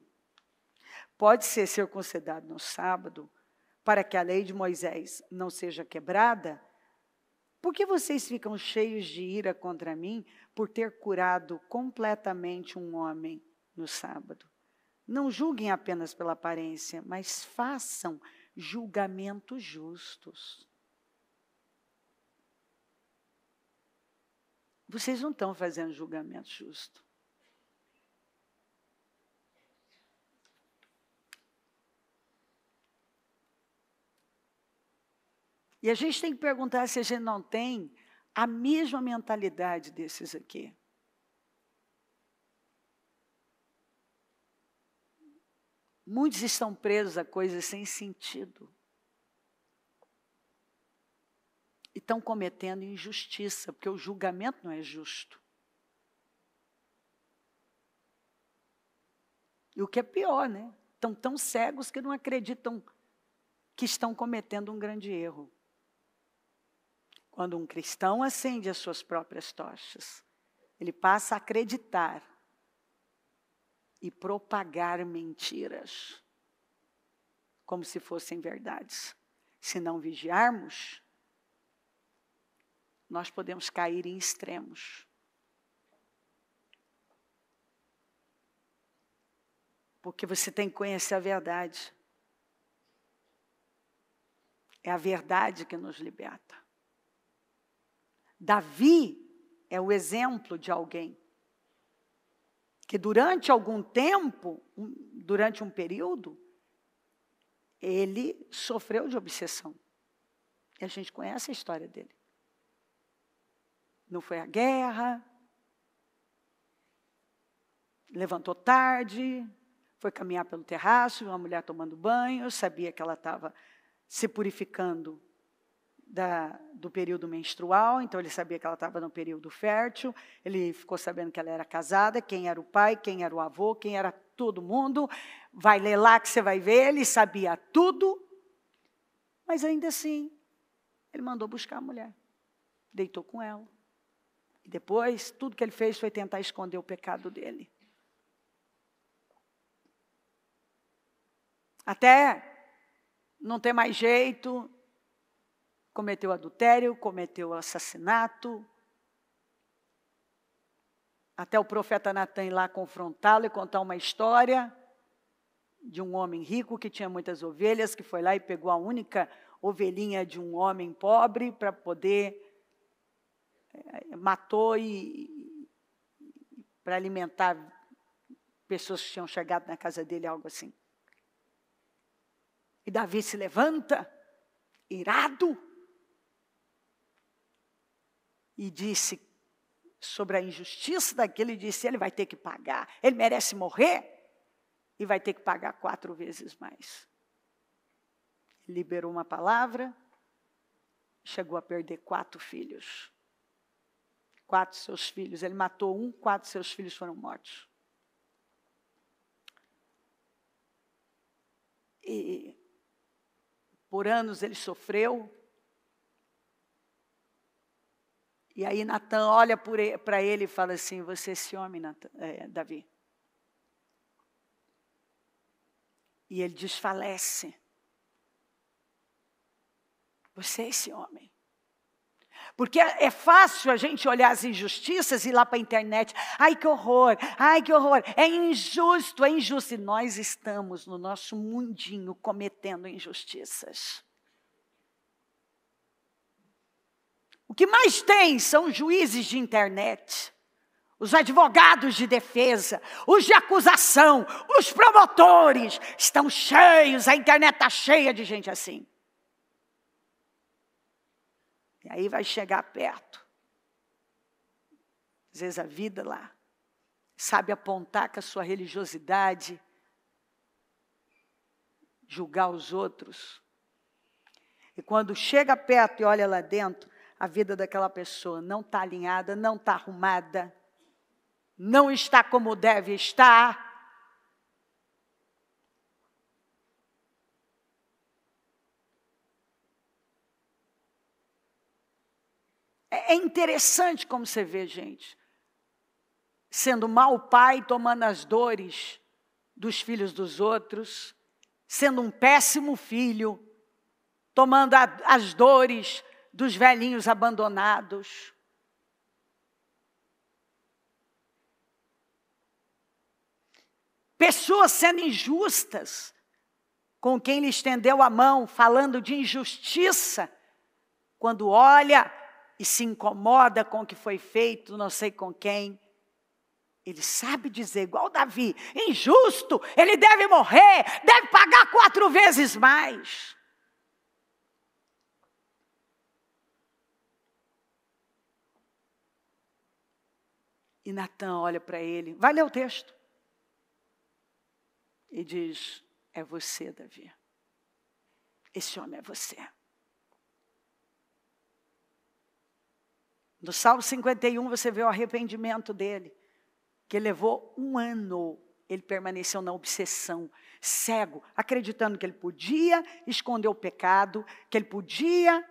pode ser circuncidado no sábado, para que a lei de Moisés não seja quebrada, Por que vocês ficam cheios de ira contra mim por ter curado completamente um homem no sábado? Não julguem apenas pela aparência, mas façam julgamentos justos. Vocês não estão fazendo julgamento justo. E a gente tem que perguntar se a gente não tem a mesma mentalidade desses aqui. Muitos estão presos a coisas sem sentido. E estão cometendo injustiça, porque o julgamento não é justo. E o que é pior, né? Estão tão cegos que não acreditam que estão cometendo um grande erro. Quando um cristão acende as suas próprias tochas, ele passa a acreditar e propagar mentiras, como se fossem verdades. Se não vigiarmos, nós podemos cair em extremos. Porque você tem que conhecer a verdade. É a verdade que nos liberta. Davi é o exemplo de alguém que durante algum tempo, durante um período, ele sofreu de obsessão. E a gente conhece a história dele. Não foi à guerra, levantou tarde, foi caminhar pelo terraço, viu uma mulher tomando banho, sabia que ela estava se purificando do período menstrual, então ele sabia que ela estava no período fértil, ele ficou sabendo que ela era casada, quem era o pai, quem era o avô, quem era todo mundo, vai ler lá que você vai ver, ele sabia tudo, mas ainda assim, ele mandou buscar a mulher, deitou com ela. E depois, tudo que ele fez foi tentar esconder o pecado dele. Até não ter mais jeito, cometeu adultério, cometeu assassinato. Até o profeta Natan ir lá confrontá-lo e contar uma história de um homem rico que tinha muitas ovelhas, que foi lá e pegou a única ovelhinha de um homem pobre para poder, matou para alimentar pessoas que tinham chegado na casa dele, algo assim. E Davi se levanta, irado, e disse sobre a injustiça daquele, disse, ele vai ter que pagar, ele merece morrer, e vai ter que pagar 4 vezes mais. Liberou uma palavra, chegou a perder 4 filhos. 4 seus filhos, ele matou um, 4 seus filhos foram mortos. E por anos ele sofreu. E aí Natan olha para ele e fala assim, você é esse homem, Davi. E ele desfalece. Você é esse homem. Porque é fácil a gente olhar as injustiças e ir lá para a internet. Ai, que horror, ai, que horror. É injusto, é injusto. E nós estamos no nosso mundinho cometendo injustiças. O que mais tem são os juízes de internet, os advogados de defesa, os de acusação, os promotores. Estão cheios, a internet está cheia de gente assim. E aí vai chegar perto. Às vezes a vida lá sabe apontar com a sua religiosidade, julgar os outros. E quando chega perto e olha lá dentro, a vida daquela pessoa não está alinhada, não está arrumada, não está como deve estar. É interessante como você vê, gente, sendo mau pai, tomando as dores dos filhos dos outros, sendo um péssimo filho, tomando as dores dos velhinhos abandonados. Pessoas sendo injustas com quem lhe estendeu a mão, falando de injustiça, quando olha e se incomoda com o que foi feito, não sei com quem. Ele sabe dizer, igual Davi, injusto, ele deve morrer, deve pagar 4 vezes mais. E Natã olha para ele, vai ler o texto. E diz, é você, Davi. Esse homem é você. No Salmo 51 você vê o arrependimento dele. Que levou 1 ano, ele permaneceu na obsessão, cego, acreditando que ele podia esconder o pecado, que ele podia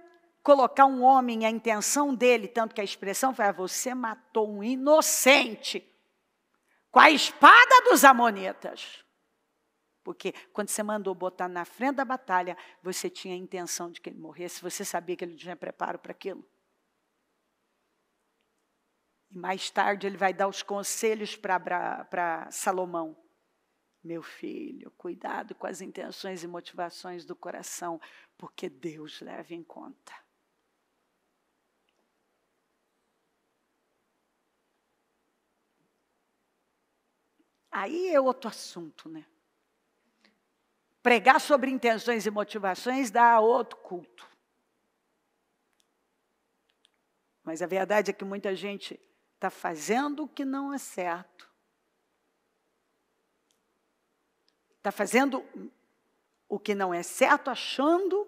colocar um homem, a intenção dele, tanto que a expressão foi, você matou um inocente, com a espada dos amonitas. Porque quando você mandou botar na frente da batalha, você tinha a intenção de que ele morresse, você sabia que ele não tinha preparo para aquilo. E mais tarde ele vai dar os conselhos para Salomão. Meu filho, cuidado com as intenções e motivações do coração, porque Deus leva em conta. Aí é outro assunto, né? Pregar sobre intenções e motivações dá outro culto. Mas a verdade é que muita gente está fazendo o que não é certo. Está fazendo o que não é certo, achando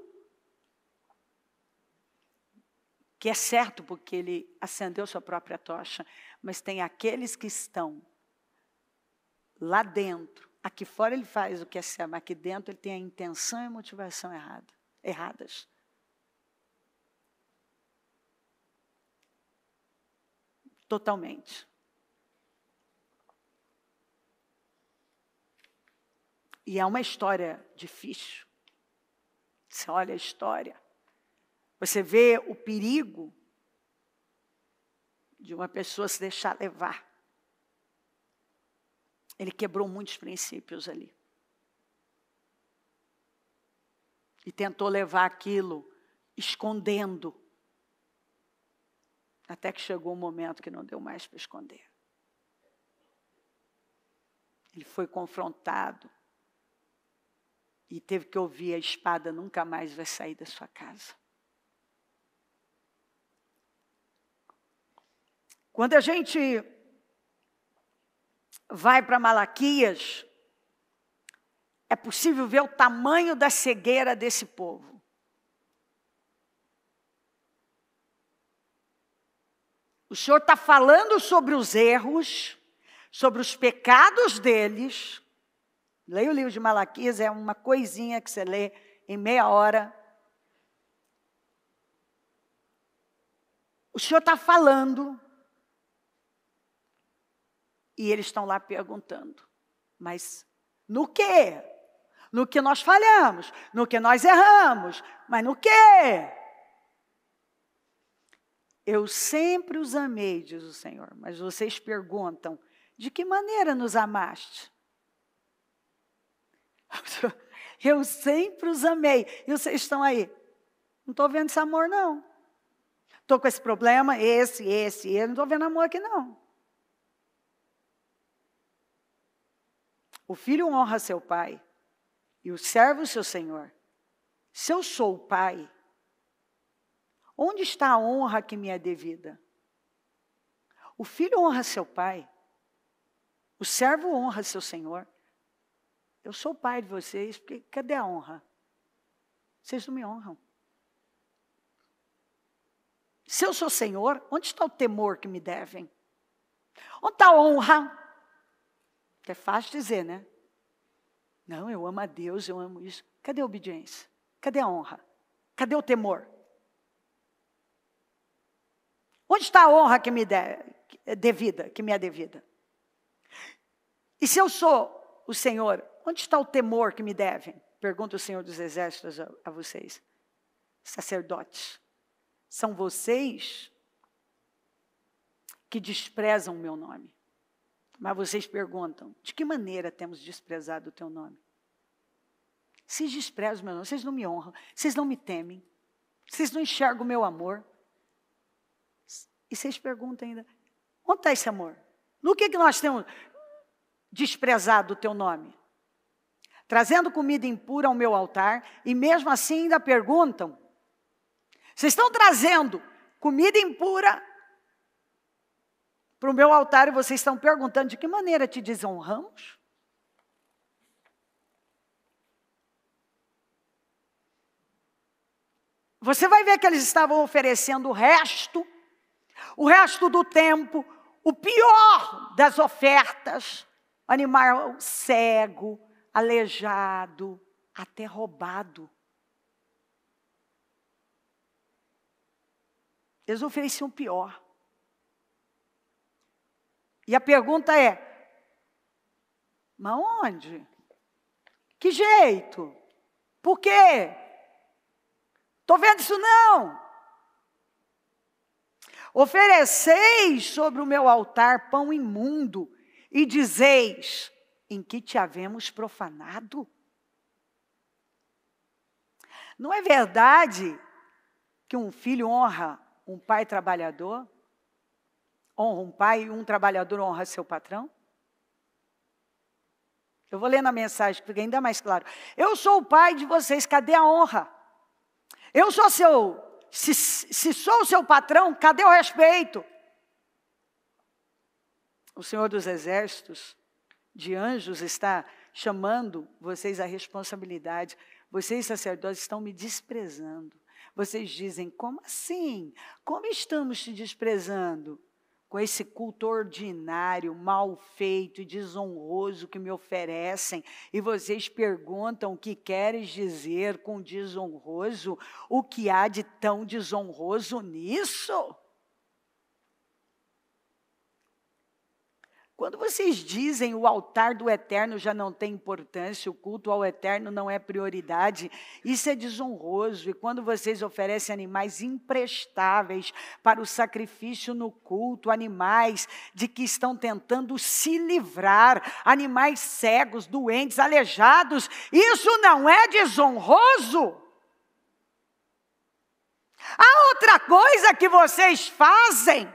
que é certo, porque ele acendeu sua própria tocha. Mas tem aqueles que estão lá dentro. Aqui fora ele faz o que é certo, mas aqui dentro ele tem a intenção e a motivação erradas. Totalmente. E é uma história difícil. Você olha a história. Você vê o perigo de uma pessoa se deixar levar. Ele quebrou muitos princípios ali. E tentou levar aquilo escondendo. Até que chegou um momento que não deu mais para esconder. Ele foi confrontado. E teve que ouvir, a espada nunca mais vai sair da sua casa. Quando a gente vai para Malaquias, é possível ver o tamanho da cegueira desse povo. O Senhor está falando sobre os erros, sobre os pecados deles. Leia o livro de Malaquias, é uma coisinha que você lê em meia hora. O Senhor está falando. E eles estão lá perguntando. Mas no quê? No que nós falhamos? No que nós erramos? Mas no quê? Eu sempre os amei, diz o Senhor. Mas vocês perguntam, de que maneira nos amaste? Eu sempre os amei. E vocês estão aí? Não estou vendo esse amor, não. Estou com esse problema, esse. Não estou vendo amor aqui, não. O filho honra seu pai. E o servo seu senhor. Se eu sou o pai, onde está a honra que me é devida? O filho honra seu pai. O servo honra seu senhor. Eu sou o pai de vocês, porque cadê a honra? Vocês não me honram. Se eu sou senhor, onde está o temor que me devem? Onde está a honra? Que é fácil dizer, né? Não, eu amo a Deus, eu amo isso. Cadê a obediência? Cadê a honra? Cadê o temor? Onde está a honra que me é devida? E se eu sou o Senhor, onde está o temor que me devem? Pergunta o Senhor dos Exércitos a vocês. Sacerdotes, são vocês que desprezam o meu nome. Mas vocês perguntam, de que maneira temos desprezado o teu nome? Vocês desprezam o meu nome, vocês não me honram, vocês não me temem, vocês não enxergam o meu amor. E vocês perguntam ainda, onde está esse amor? No que nós temos desprezado o teu nome? Trazendo comida impura ao meu altar, e mesmo assim ainda perguntam, vocês estão trazendo comida impura para o meu altar e vocês estão perguntando, de que maneira te desonramos? Você vai ver que eles estavam oferecendo o resto do tempo, o pior das ofertas, animal cego, aleijado, até roubado. Eles ofereciam o pior. E a pergunta é, mas onde? Que jeito? Por quê? Estou vendo isso não. Ofereceis sobre o meu altar pão imundo e dizeis, em que te havemos profanado? Não é verdade que um filho honra um pai trabalhador? Honra um pai e um trabalhador honra seu patrão? Eu vou ler na mensagem, porque ainda mais claro. Eu sou o pai de vocês, cadê a honra? Eu sou se sou o seu patrão, cadê o respeito? O Senhor dos Exércitos, de anjos, está chamando vocês à responsabilidade. Vocês, sacerdotes, estão me desprezando. Vocês dizem, como assim? Como estamos te desprezando? Com esse culto ordinário, mal feito e desonroso que me oferecem, e vocês perguntam o que queres dizer com desonroso? O que há de tão desonroso nisso? Quando vocês dizem o altar do eterno já não tem importância, o culto ao eterno não é prioridade, isso é desonroso. E quando vocês oferecem animais imprestáveis para o sacrifício no culto, animais de que estão tentando se livrar, animais cegos, doentes, aleijados, isso não é desonroso? A outra coisa que vocês fazem,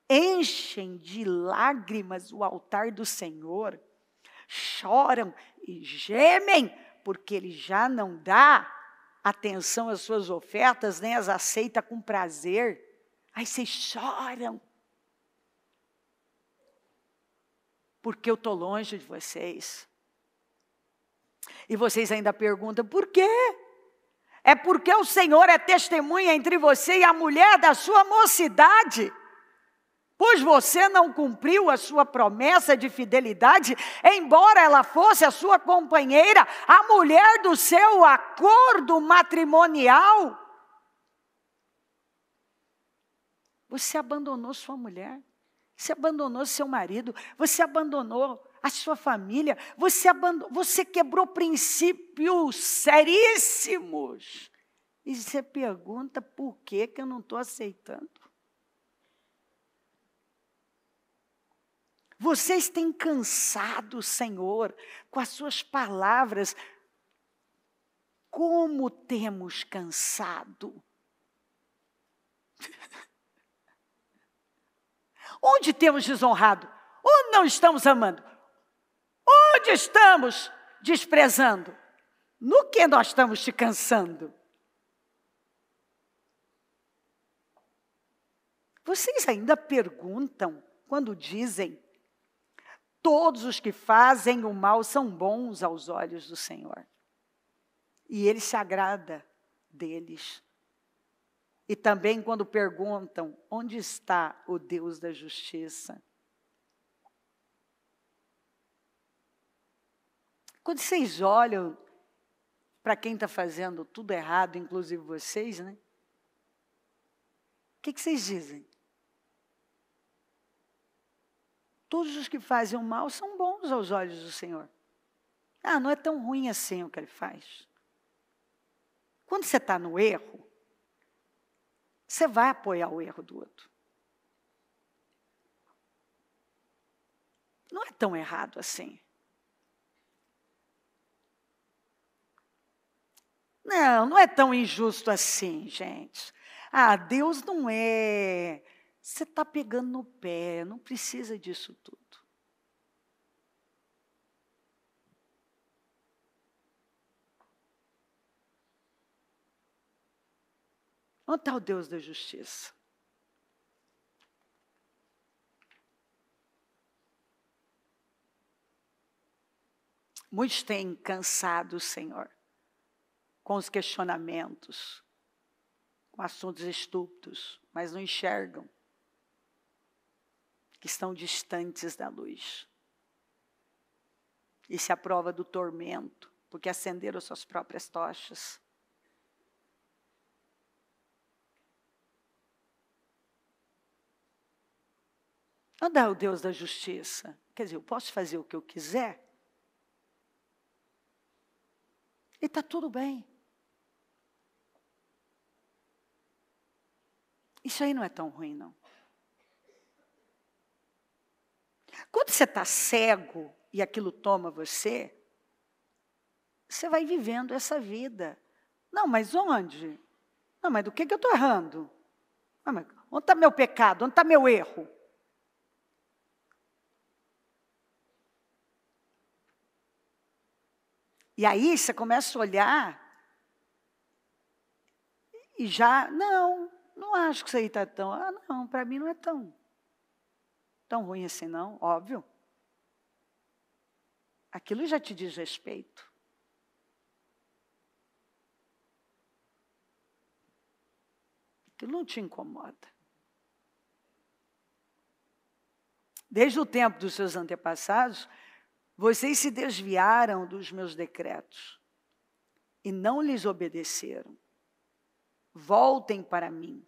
enchem de lágrimas o altar do Senhor, choram e gemem, porque Ele já não dá atenção às suas ofertas, nem as aceita com prazer. Aí vocês choram, porque eu estou longe de vocês. E vocês ainda perguntam, por quê? É porque o Senhor é testemunha entre você e a mulher da sua mocidade. Pois você não cumpriu a sua promessa de fidelidade, embora ela fosse a sua companheira, a mulher do seu acordo matrimonial. Você abandonou sua mulher, você abandonou seu marido, você abandonou a sua família, você quebrou princípios seríssimos. E você pergunta, por que eu não estou aceitando? Vocês têm cansado o Senhor com as suas palavras. Como temos cansado? Onde temos desonrado? Onde não estamos amando? Onde estamos desprezando? No que nós estamos te cansando? Vocês ainda perguntam quando dizem, todos os que fazem o mal são bons aos olhos do Senhor. E Ele se agrada deles. E também quando perguntam, onde está o Deus da justiça? Quando vocês olham para quem está fazendo tudo errado, inclusive vocês, né? O que vocês dizem? Todos os que fazem o mal são bons aos olhos do Senhor. Ah, não é tão ruim assim o que Ele faz. Quando você está no erro, você vai apoiar o erro do outro. Não é tão errado assim. Não é tão injusto assim, gente. Deus não é. Você está pegando no pé, não precisa disso tudo. Onde está o Deus da justiça? Muitos têm cansado o Senhor com os questionamentos, com assuntos estúpidos, mas não enxergam que estão distantes da luz. Isso é a prova do tormento, porque acenderam suas próprias tochas. Onde é o Deus da justiça? Quer dizer, eu posso fazer o que eu quiser? E está tudo bem. Isso aí não é tão ruim, não. Quando você está cego e aquilo toma você, você vai vivendo essa vida. Não, mas onde? Não, mas do que eu estou errando? Não, mas onde está meu pecado? Onde está meu erro? E aí você começa a olhar e já, não acho que isso aí está tão... não, para mim não é tão ruim assim não, óbvio. Aquilo já te diz respeito. Aquilo não te incomoda. Desde o tempo dos seus antepassados, vocês se desviaram dos meus decretos e não lhes obedeceram. Voltem para mim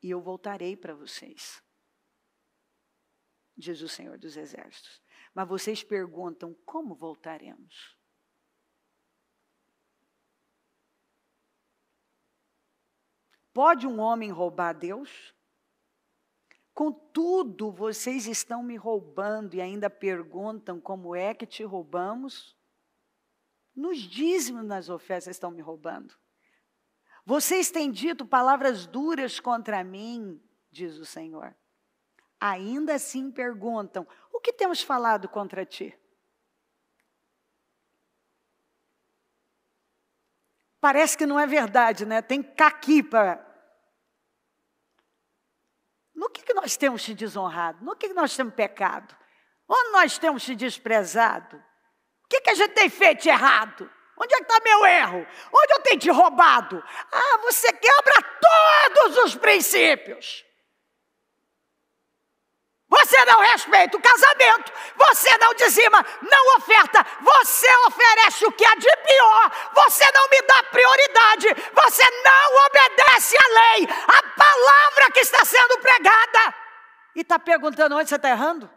e eu voltarei para vocês, diz o Senhor dos Exércitos. Mas vocês perguntam, como voltaremos? Pode um homem roubar Deus? Contudo, vocês estão me roubando e ainda perguntam como é que te roubamos? Nos dízimos, nas ofertas, estão me roubando. Vocês têm dito palavras duras contra mim, diz o Senhor. Ainda assim perguntam, o que temos falado contra ti? Parece que não é verdade, né? Tem caqui para... No que nós temos te desonrado? No que nós temos pecado? Onde nós temos te desprezado? O que a gente tem feito de errado? Onde é que está meu erro? Onde eu tenho te roubado? Você quebra todos os princípios. Você não respeita o casamento, você não dizima, não oferta, você oferece o que há de pior, você não me dá prioridade, você não obedece à lei, à palavra que está sendo pregada. E está perguntando onde você está errando?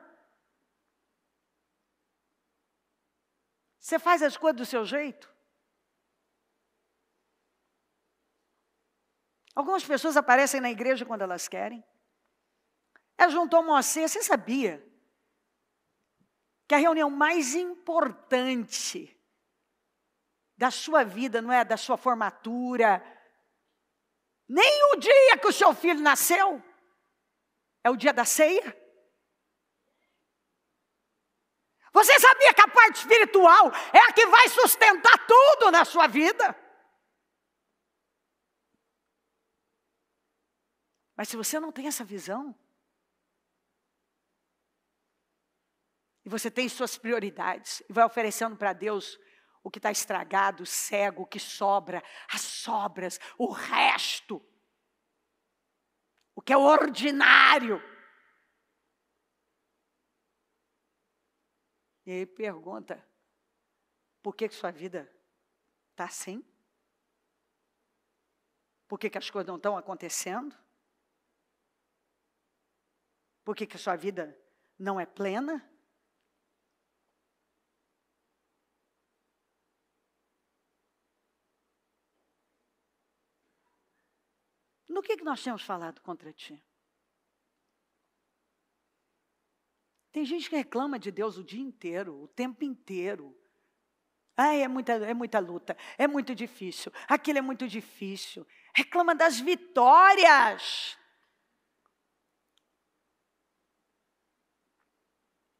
Você faz as coisas do seu jeito? Algumas pessoas aparecem na igreja quando elas querem. Juntou uma ceia, você sabia que a reunião mais importante da sua vida não é da sua formatura, nem o dia que o seu filho nasceu, é o dia da ceia? Você sabia que a parte espiritual é a que vai sustentar tudo na sua vida? Mas se você não tem essa visão, e você tem suas prioridades, e vai oferecendo para Deus o que está estragado, cego, o que sobra, as sobras, o resto, o que é ordinário. E aí pergunta, por que sua vida está assim? Por que as coisas não estão acontecendo? Por que a sua vida não é plena? No que nós temos falado contra ti? Tem gente que reclama de Deus o dia inteiro, o tempo inteiro. Ai, é muita luta, é muito difícil, aquilo é muito difícil. Reclama das vitórias.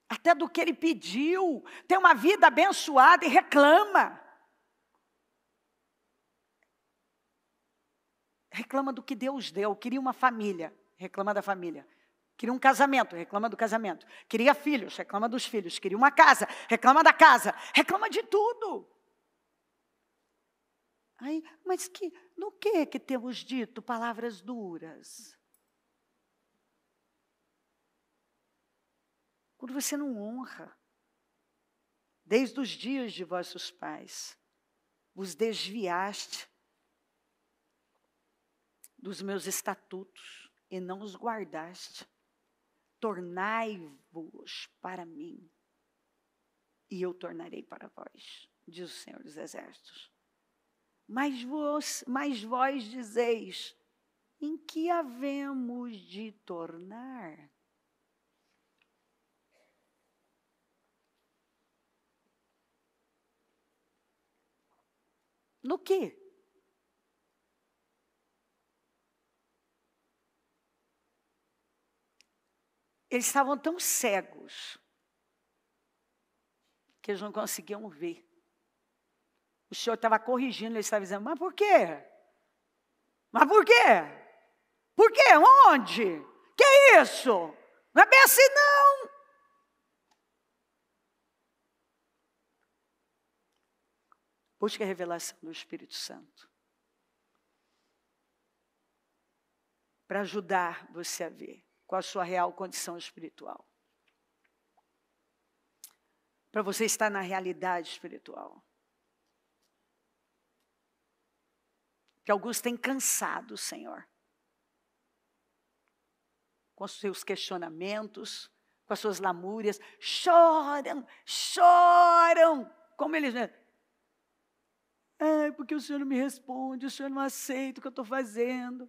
Até do que ele pediu. Tem uma vida abençoada e reclama. Reclama do que Deus deu. Queria uma família, reclama da família. Queria um casamento, reclama do casamento. Queria filhos, reclama dos filhos. Queria uma casa, reclama da casa. Reclama de tudo. Aí, mas no que temos dito palavras duras? Quando você não honra, desde os dias de vossos pais, vos desviaste dos meus estatutos e não os guardaste. Tornai-vos para mim, e eu tornarei para vós, diz o Senhor dos Exércitos. Mas vós dizeis, em que havemos de tornar? No quê? Eles estavam tão cegos que eles não conseguiam ver. O Senhor estava corrigindo, ele estava dizendo, mas por quê? Mas por quê? Por quê? Onde? Que é isso? Não é bem assim, não. Busque a revelação do Espírito Santo. Para ajudar você a ver qual a sua real condição espiritual. Para você estar na realidade espiritual. Que alguns têm cansado, Senhor. Com os seus questionamentos, com as suas lamúrias. Choram. Como eles... porque o Senhor não me responde, o Senhor não aceita o que eu estou fazendo.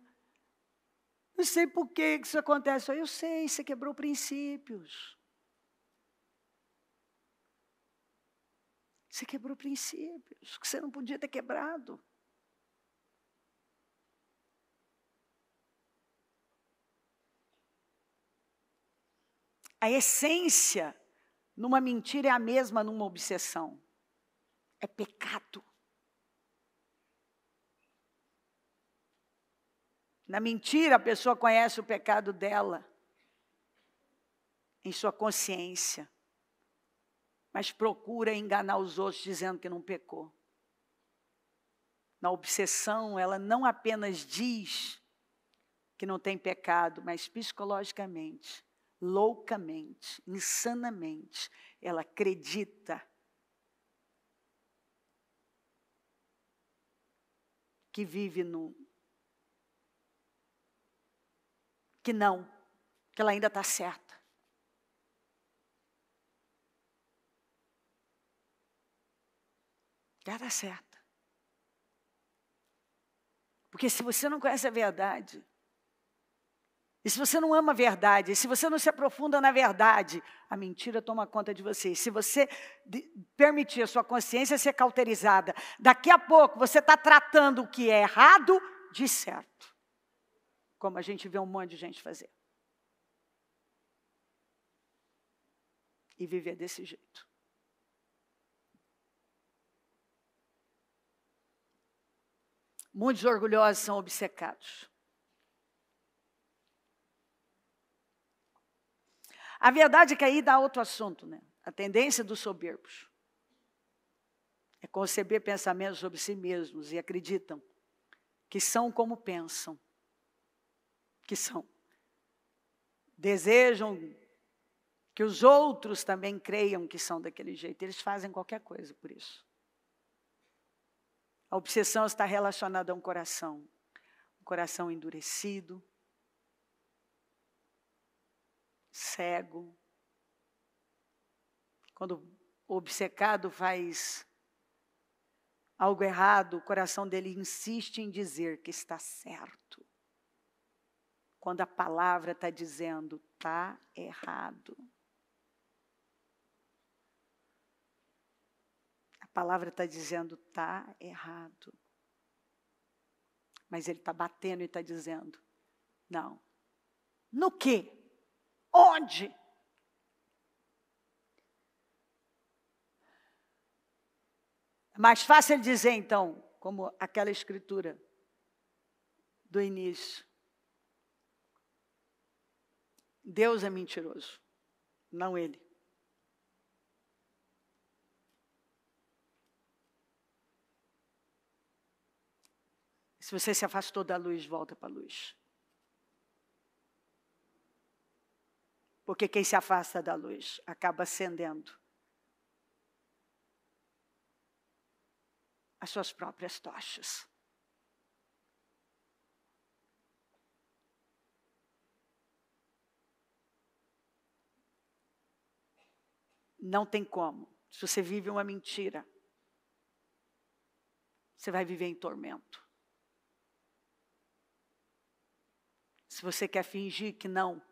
Não sei por que isso acontece. Eu sei, você quebrou princípios. Você quebrou princípios que você não podia ter quebrado. A essência numa mentira é a mesma numa obsessão. É pecado. Na mentira, a pessoa conhece o pecado dela, em sua consciência, mas procura enganar os outros dizendo que não pecou. Na obsessão, ela não apenas diz que não tem pecado, mas psicologicamente, loucamente, insanamente, ela acredita que vive que ela ainda está certa. Que ela está certa. Porque se você não conhece a verdade, e se você não ama a verdade, e se você não se aprofunda na verdade, a mentira toma conta de você. E se você permitir a sua consciência ser cauterizada, daqui a pouco você está tratando o que é errado de certo. Como a gente vê um monte de gente fazer. E viver desse jeito. Muitos orgulhosos são obcecados. A verdade é que aí dá outro assunto, né? A tendência dos soberbos é conceber pensamentos sobre si mesmos e acreditam que são como pensam. Que são. Desejam que os outros também creiam que são daquele jeito. Eles fazem qualquer coisa por isso. A obsessão está relacionada a um coração endurecido, cego. Quando o obcecado faz algo errado, o coração dele insiste em dizer que está certo. quando a palavra está dizendo, está errado. A palavra está dizendo, está errado. Mas ele está batendo e está dizendo, não. No quê? Onde? É mais fácil ele dizer, então, como aquela escritura do início. Deus é mentiroso, não ele. Se você se afastou da luz, volta para a luz. Porque quem se afasta da luz acaba acendendo as suas próprias tochas. Não tem como. Se você vive uma mentira, você vai viver em tormento. Se você quer fingir que não,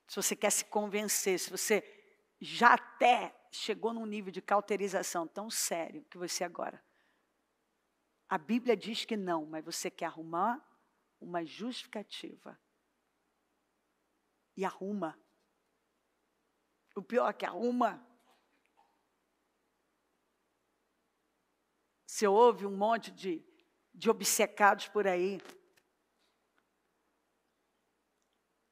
se você quer se convencer, se você já até chegou num nível de cauterização tão sério que você agora, a Bíblia diz que não, mas você quer arrumar uma justificativa. E arruma. O pior é que arruma. Você ouve um monte de obcecados por aí.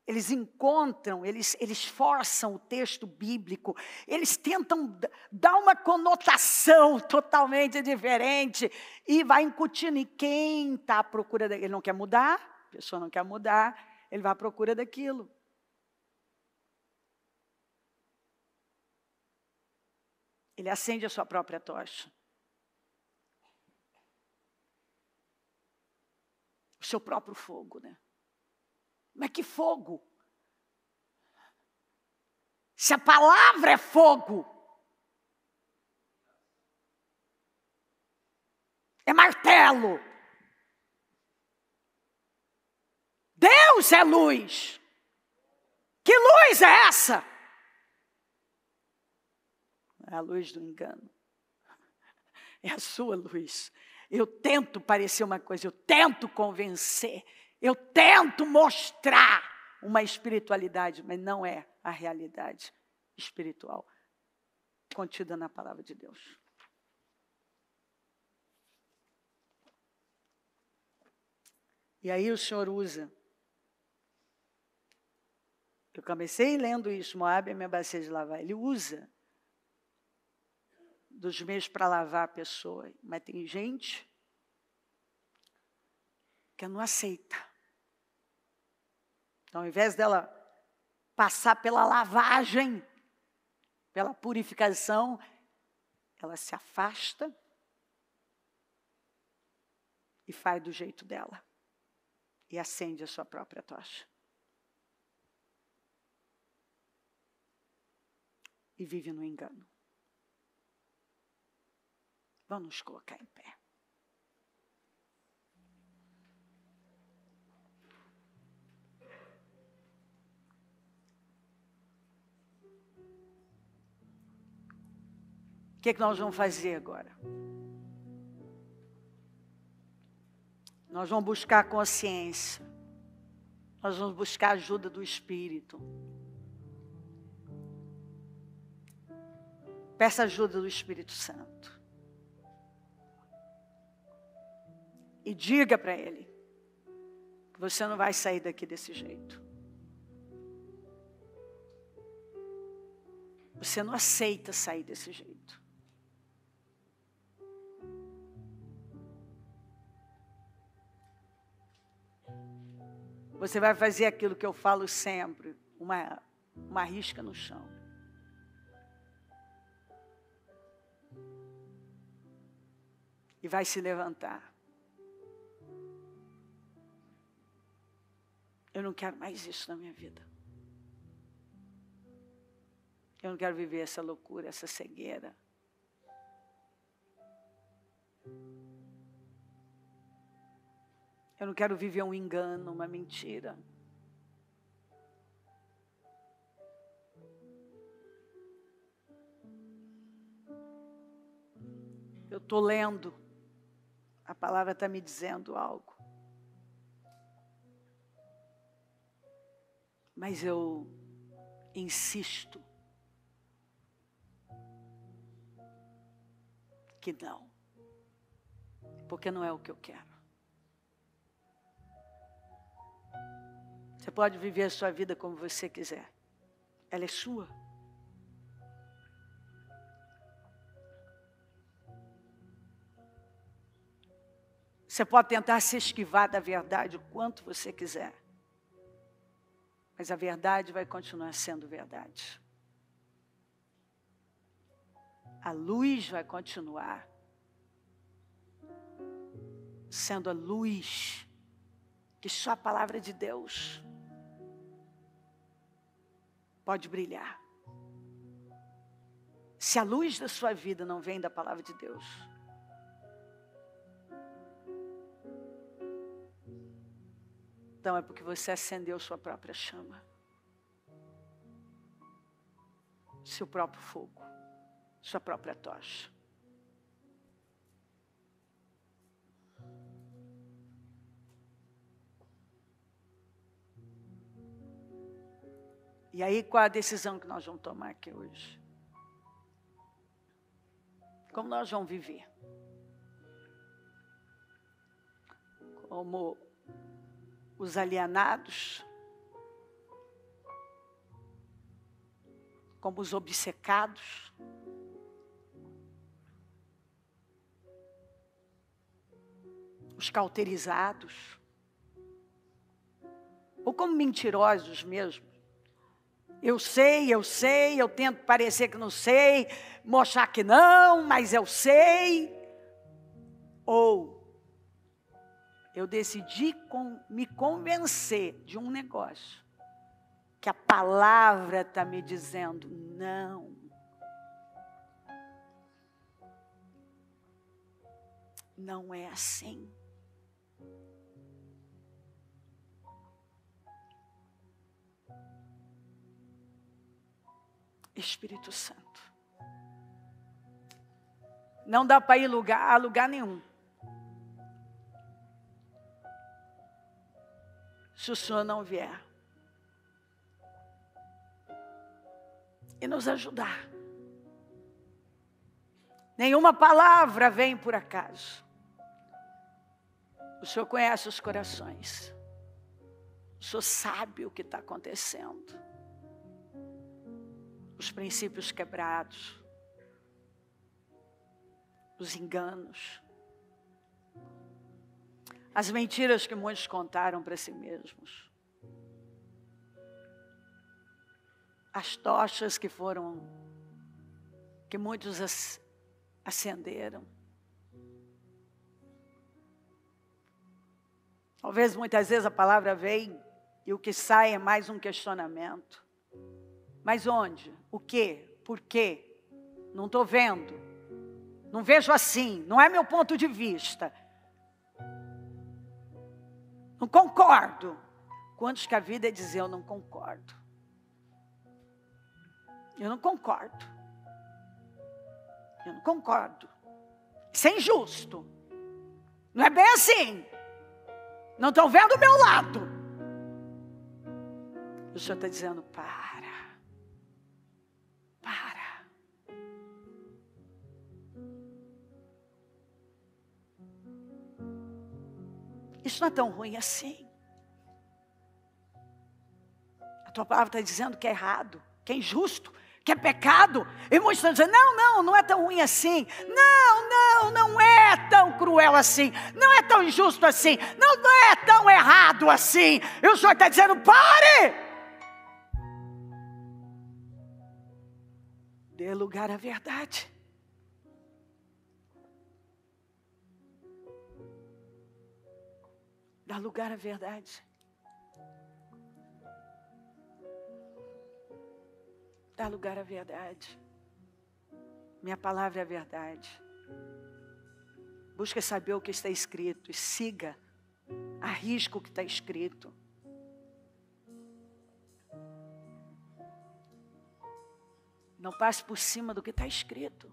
Eles encontram, eles forçam o texto bíblico, eles tentam dar uma conotação totalmente diferente e vai incutindo. E quem está à procura daquilo, ele não quer mudar, a pessoa não quer mudar, ele vai à procura daquilo. Ele acende a sua própria tocha. O seu próprio fogo, né? Mas que fogo? Se a palavra é fogo, é martelo. Deus é luz. Que luz é essa? É a luz do engano. É a sua luz. Eu tento parecer uma coisa, eu tento convencer, eu tento mostrar uma espiritualidade, mas não é a realidade espiritual contida na palavra de Deus. E aí o Senhor usa. Eu comecei lendo isso, Moabe é minha bacia de lavar. Ele usa dos meios para lavar a pessoa. Mas tem gente que não aceita. Então, ao invés dela passar pela lavagem, pela purificação, ela se afasta e faz do jeito dela. E acende a sua própria tocha. E vive no engano. Vamos nos colocar em pé. O que nós vamos fazer agora? Nós vamos buscar consciência. Nós vamos buscar a ajuda do Espírito. Peça ajuda do Espírito Santo. E diga para ele que você não vai sair daqui desse jeito. Você não aceita sair desse jeito. Você vai fazer aquilo que eu falo sempre, uma risca no chão. E vai se levantar. Eu não quero mais isso na minha vida. Eu não quero viver essa loucura, essa cegueira. Eu não quero viver um engano, uma mentira. Eu estou lendo, a palavra está me dizendo algo. Mas eu insisto que não, porque não é o que eu quero. Você pode viver a sua vida como você quiser, ela é sua. Você pode tentar se esquivar da verdade o quanto você quiser. Mas a verdade vai continuar sendo verdade. A luz vai continuar sendo a luz que só a palavra de Deus pode brilhar. Se a luz da sua vida não vem da palavra de Deus, então é porque você acendeu sua própria chama. Seu próprio fogo. Sua própria tocha. E aí, qual a decisão que nós vamos tomar aqui hoje? Como nós vamos viver? Como os alienados, como os obcecados, os cauterizados, ou como mentirosos mesmo. Eu sei, eu tento parecer que não sei, mostrar que não, mas eu sei. Ou eu decidi me convencer de um negócio que a palavra está me dizendo, não. Não é assim. Espírito Santo. Não dá para ir a lugar nenhum se o Senhor não vier e nos ajudar. Nenhuma palavra vem por acaso. O Senhor conhece os corações. O Senhor sabe o que está acontecendo. Os princípios quebrados. Os enganos. As mentiras que muitos contaram para si mesmos. As tochas que muitos acenderam. Talvez muitas vezes a palavra vem e o que sai é mais um questionamento. Mas onde? O quê? Por quê? Não estou vendo. Não vejo assim. Não é meu ponto de vista. Não concordo. Quantos que a vida é dizer eu não concordo? Eu não concordo. Eu não concordo. Isso é injusto. Não é bem assim. Não estão vendo o meu lado. O Senhor está dizendo, para. Isso não é tão ruim assim. A tua palavra está dizendo que é errado, que é injusto, que é pecado. E muitos estão dizendo, não é tão ruim assim. Não é tão cruel assim. Não é tão injusto assim. Não é tão errado assim. E o Senhor está dizendo, pare! Dê lugar à verdade. Dá lugar à verdade. Dá lugar à verdade. Minha palavra é a verdade. Busca saber o que está escrito e siga Arrisca o que está escrito. Não passe por cima do que está escrito.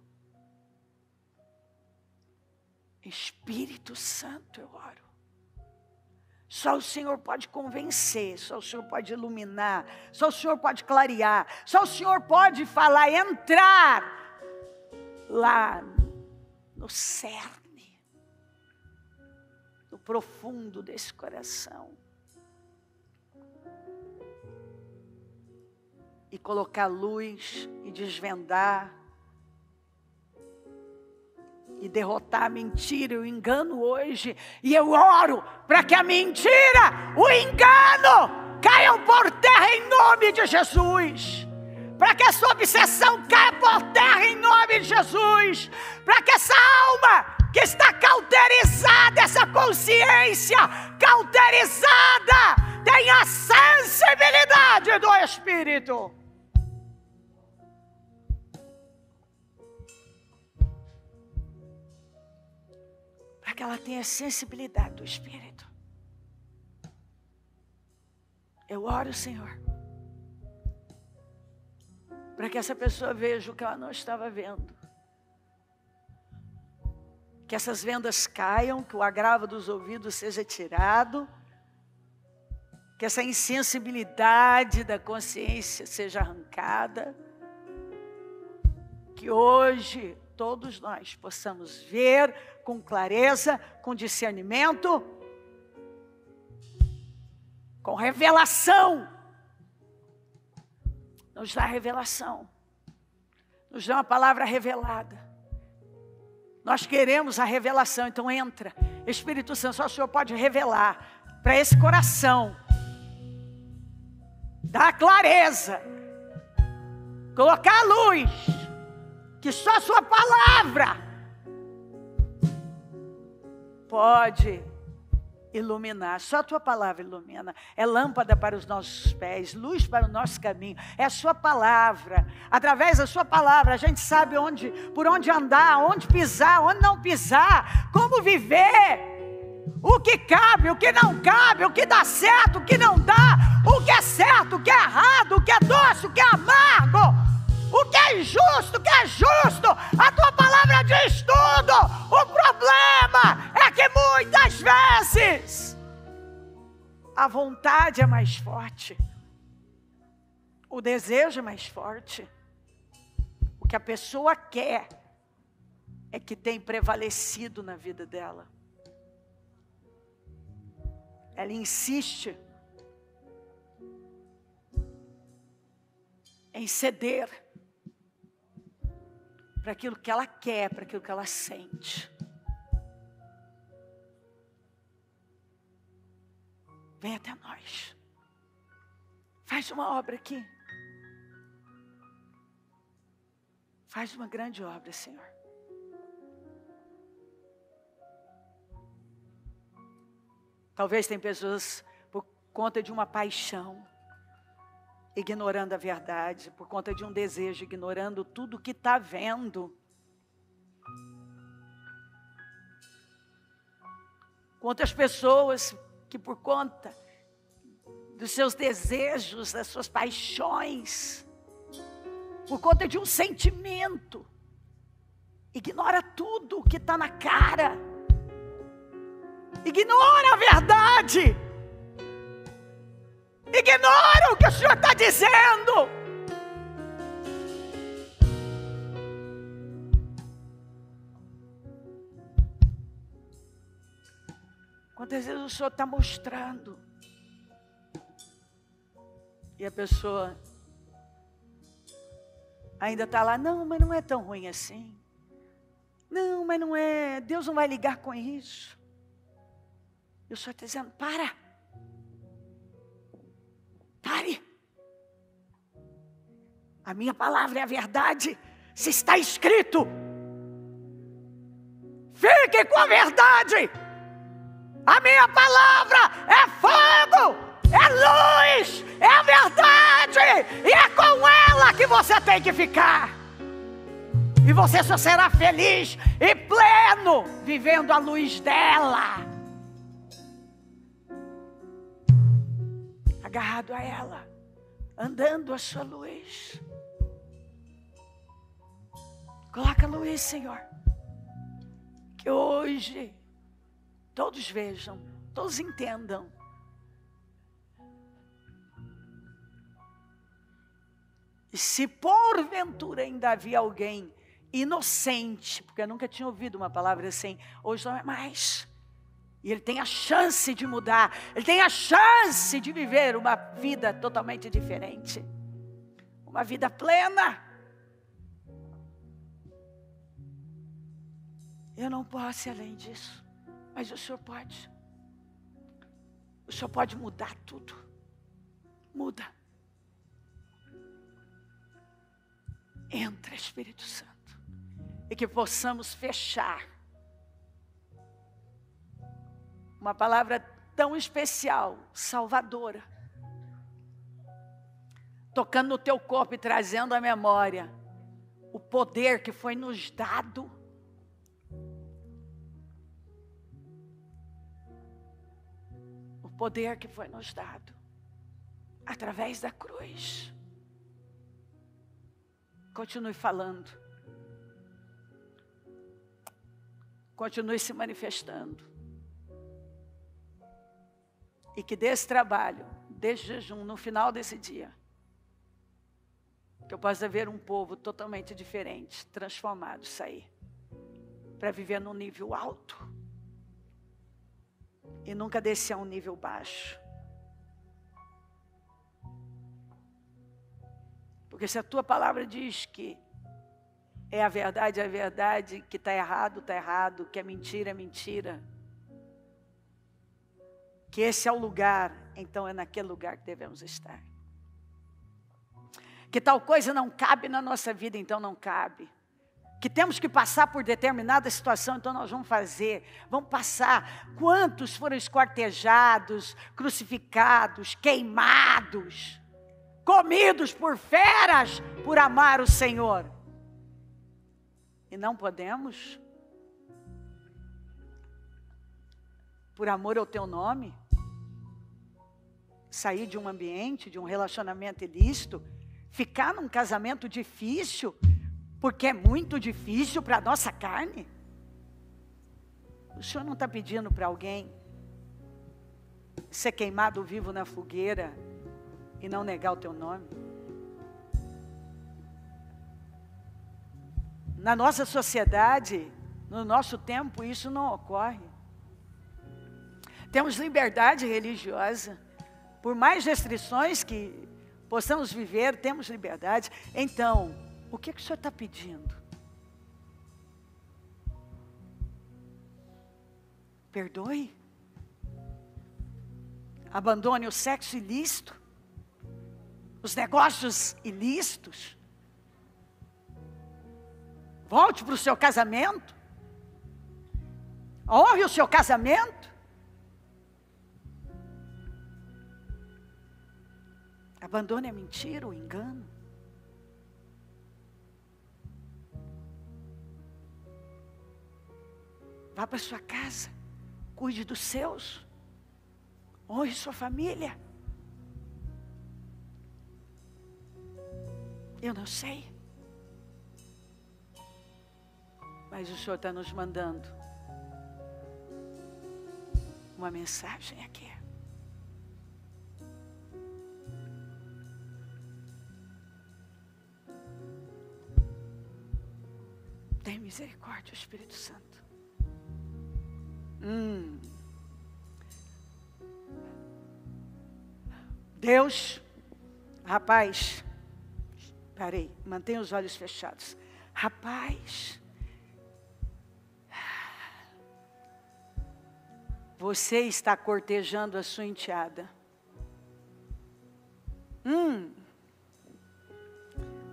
Espírito Santo, eu oro. Só o Senhor pode convencer, só o Senhor pode iluminar, só o Senhor pode clarear, só o Senhor pode falar, entrar lá no cerne, no profundo desse coração. E colocar luz e desvendar. E derrotar a mentira e o engano hoje. E eu oro para que a mentira, o engano, caiam por terra em nome de Jesus. Para que essa obsessão caia por terra em nome de Jesus. Para que essa alma que está cauterizada, essa consciência cauterizada, tenha a sensibilidade do Espírito. Para que ela tenha a sensibilidade do Espírito. Eu oro, Senhor, para que essa pessoa veja o que ela não estava vendo. Que essas vendas caiam, que o agravo dos ouvidos seja tirado, que essa insensibilidade da consciência seja arrancada, que hoje todos nós possamos ver com clareza, com discernimento, com revelação. Nos dá revelação, nos dá uma palavra revelada. Nós queremos a revelação, então entra. Espírito Santo, só o Senhor pode revelar para esse coração, dar clareza, colocar a luz, que só a sua palavra pode iluminar. Só a tua palavra ilumina. É lâmpada para os nossos pés, luz para o nosso caminho. É a sua palavra. Através da sua palavra a gente sabe por onde andar, onde pisar, onde não pisar, como viver, o que cabe, o que não cabe, o que dá certo, o que não dá, o que é certo, o que é errado, o que é doce, o que é amargo, o que é injusto, o que é justo. A tua palavra diz tudo. O problema é que muitas vezes a vontade é mais forte, o desejo é mais forte. O que a pessoa quer é que tem prevalecido na vida dela. Ela insiste em ceder para aquilo que ela quer, para aquilo que ela sente. Vem até nós. Faz uma obra aqui. Faz uma grande obra, Senhor. Talvez tem pessoas, por conta de uma paixão, ignorando a verdade, por conta de um desejo, ignorando tudo que está vendo. Quantas pessoas que por conta dos seus desejos, das suas paixões, por conta de um sentimento, ignora tudo o que está na cara, ignora a verdade, ignora o que o Senhor está dizendo. Quantas vezes o Senhor está mostrando e a pessoa ainda está lá, não, mas não é tão ruim assim. Não, mas não é, Deus não vai ligar com isso. E o Senhor está dizendo, pare. A minha palavra é a verdade, se está escrito. Fique com a verdade. A minha palavra é fogo, é luz, é a verdade. E é com ela que você tem que ficar. E você só será feliz e pleno vivendo a luz dela. agarrado a ela, andando a sua luz. Coloca a luz, Senhor. Que hoje todos vejam, todos entendam. E se porventura ainda havia alguém inocente, porque eu nunca tinha ouvido uma palavra assim, hoje não é mais. E ele tem a chance de mudar, ele tem a chance de viver uma vida totalmente diferente. Uma vida plena. Eu não posso ir além disso, mas o Senhor pode. O Senhor pode mudar tudo. Muda. Entra, Espírito Santo. E que possamos fechar uma palavra tão especial, salvadora, tocando no teu corpo e trazendo à memória o poder que foi nos dado. O poder que foi nos dado através da cruz. Continue falando. Continue se manifestando. E que desse trabalho, desse jejum, no final desse dia, que eu possa ver um povo totalmente diferente, transformado, sair. Para viver num nível alto. E nunca descer a um nível baixo. Porque se a tua palavra diz que é a verdade, que está errado, que é mentira, que esse é o lugar, então é naquele lugar que devemos estar. Que tal coisa não cabe na nossa vida, então não cabe. Que temos que passar por determinada situação, então nós vamos fazer, vamos passar. Quantos foram esquartejados, crucificados, queimados, comidos por feras, por amar o Senhor? E não podemos, por amor ao teu nome, sair de um ambiente, de um relacionamento ilícito, ficar num casamento difícil, porque é muito difícil para a nossa carne. O Senhor não está pedindo para alguém ser queimado vivo na fogueira e não negar o teu nome. Na nossa sociedade, no nosso tempo, isso não ocorre. Temos liberdade religiosa. Por mais restrições que possamos viver, temos liberdade. Então, o que o Senhor está pedindo? Perdoe. Abandone o sexo ilícito. Os negócios ilícitos. Volte para o seu casamento. Honre o seu casamento. Abandone a mentira, o engano. Vá para sua casa. Cuide dos seus. Honre sua família. Eu não sei. Mas o Senhor está nos mandando uma mensagem aqui. Tem misericórdia, Espírito Santo. Deus, rapaz, parei, mantenha os olhos fechados. Rapaz, você está cortejando a sua enteada.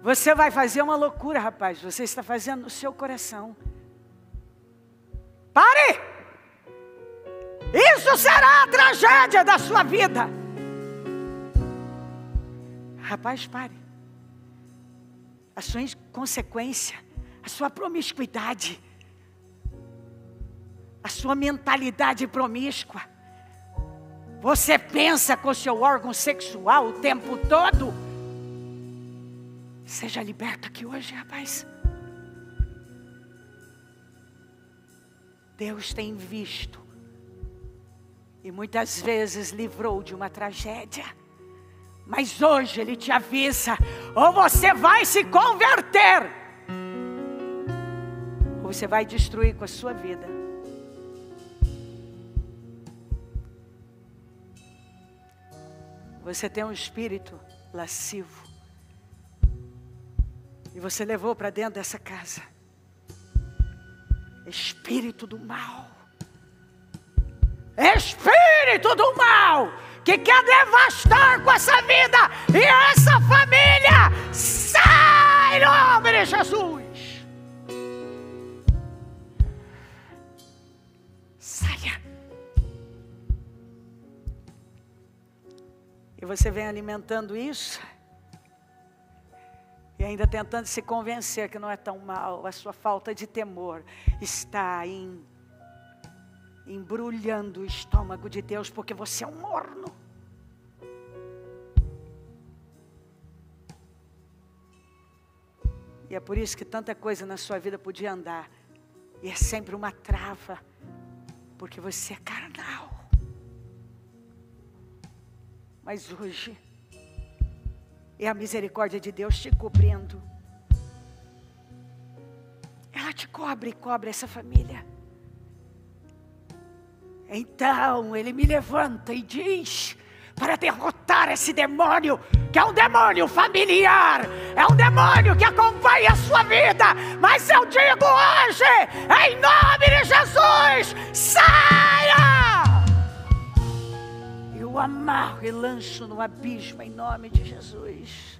Você vai fazer uma loucura, rapaz. Você está fazendo no seu coração. Pare! Isso será a tragédia da sua vida. Rapaz, pare. A sua inconsequência, a sua promiscuidade, a sua mentalidade promíscua, Você pensa com o seu órgão sexual o tempo todo? Seja liberto aqui hoje, rapaz. Deus tem visto e muitas vezes livrou de uma tragédia. Mas hoje Ele te avisa: ou você vai se converter, ou você vai destruir com a sua vida. Você tem um espírito lascivo, e você levou para dentro dessa casa espírito do mal. Espírito do mal que quer devastar com essa vida e essa família. Sai em nome de Jesus. Saia. E você vem alimentando isso e ainda tentando se convencer que não é tão mal. A sua falta de temor está embrulhando o estômago de Deus, porque você é um morno. E é por isso que tanta coisa na sua vida podia andar, e é sempre uma trava, porque você é carnal. Mas hoje é a misericórdia de Deus te cobrindo. Ela te cobre e cobre essa família. Então Ele me levanta e diz, para derrotar esse demônio, que é um demônio familiar, é um demônio que acompanha a sua vida. Mas eu digo hoje, em nome de Jesus, saia! Eu amarro e lanço no abismo em nome de Jesus.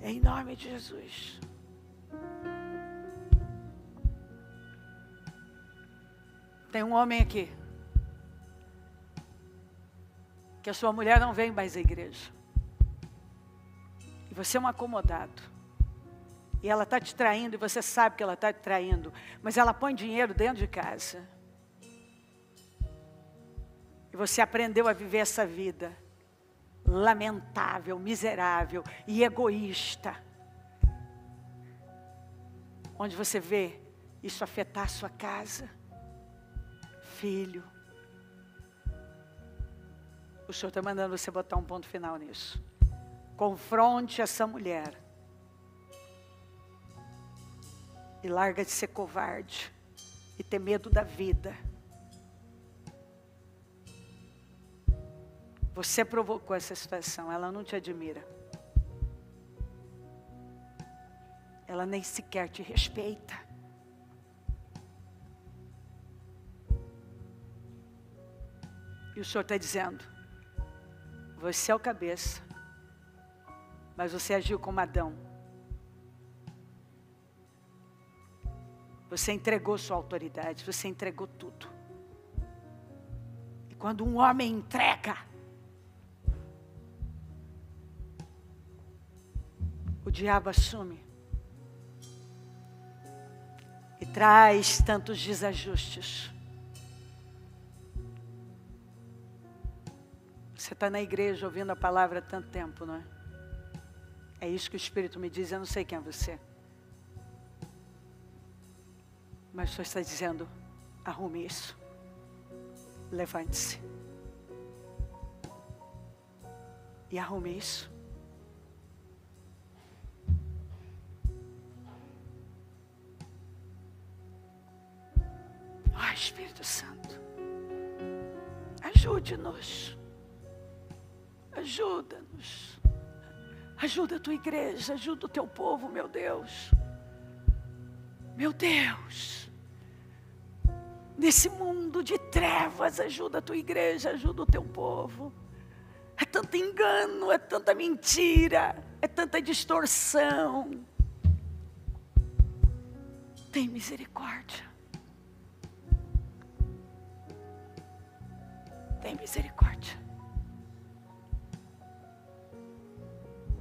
Em nome de Jesus. Tem um homem aqui, que a sua mulher não vem mais à igreja, e você é um acomodado, e ela está te traindo, e você sabe que ela está te traindo, mas ela põe dinheiro dentro de casa, e você aprendeu a viver essa vida lamentável, miserável e egoísta, onde você vê isso afetar a sua casa. Filho, o Senhor está mandando você botar um ponto final nisso. Confronte essa mulher e larga de ser covarde e ter medo da vida. Você provocou essa situação, ela não te admira, ela nem sequer te respeita. E o Senhor está dizendo, você é o cabeça, mas você agiu como Adão. Você entregou sua autoridade, você entregou tudo. E quando um homem entrega, o diabo assume e traz tantos desajustes. Você está na igreja ouvindo a palavra há tanto tempo, não é? É isso que o Espírito me diz, eu não sei quem é você. Mas o Senhor está dizendo, arrume isso. Levante-se. E arrume isso. Ai, Espírito Santo, ajude-nos. Ajuda-nos, ajuda a tua igreja, ajuda o teu povo, meu Deus, nesse mundo de trevas, ajuda a tua igreja, ajuda o teu povo. É tanto engano, é tanta mentira, é tanta distorção. Tem misericórdia, tem misericórdia.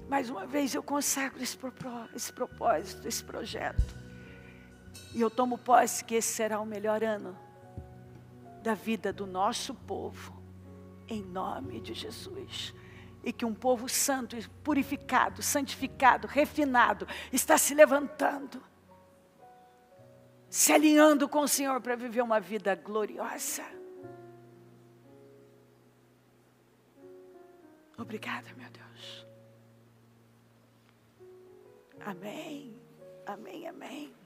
Mais uma vez eu consagro esse propósito, esse projeto. E eu tomo posse que esse será o melhor ano da vida do nosso povo, em nome de Jesus. E que um povo santo, purificado, santificado, refinado, está se levantando, se alinhando com o Senhor para viver uma vida gloriosa. Obrigada, meu Deus. Amém, amém, amém.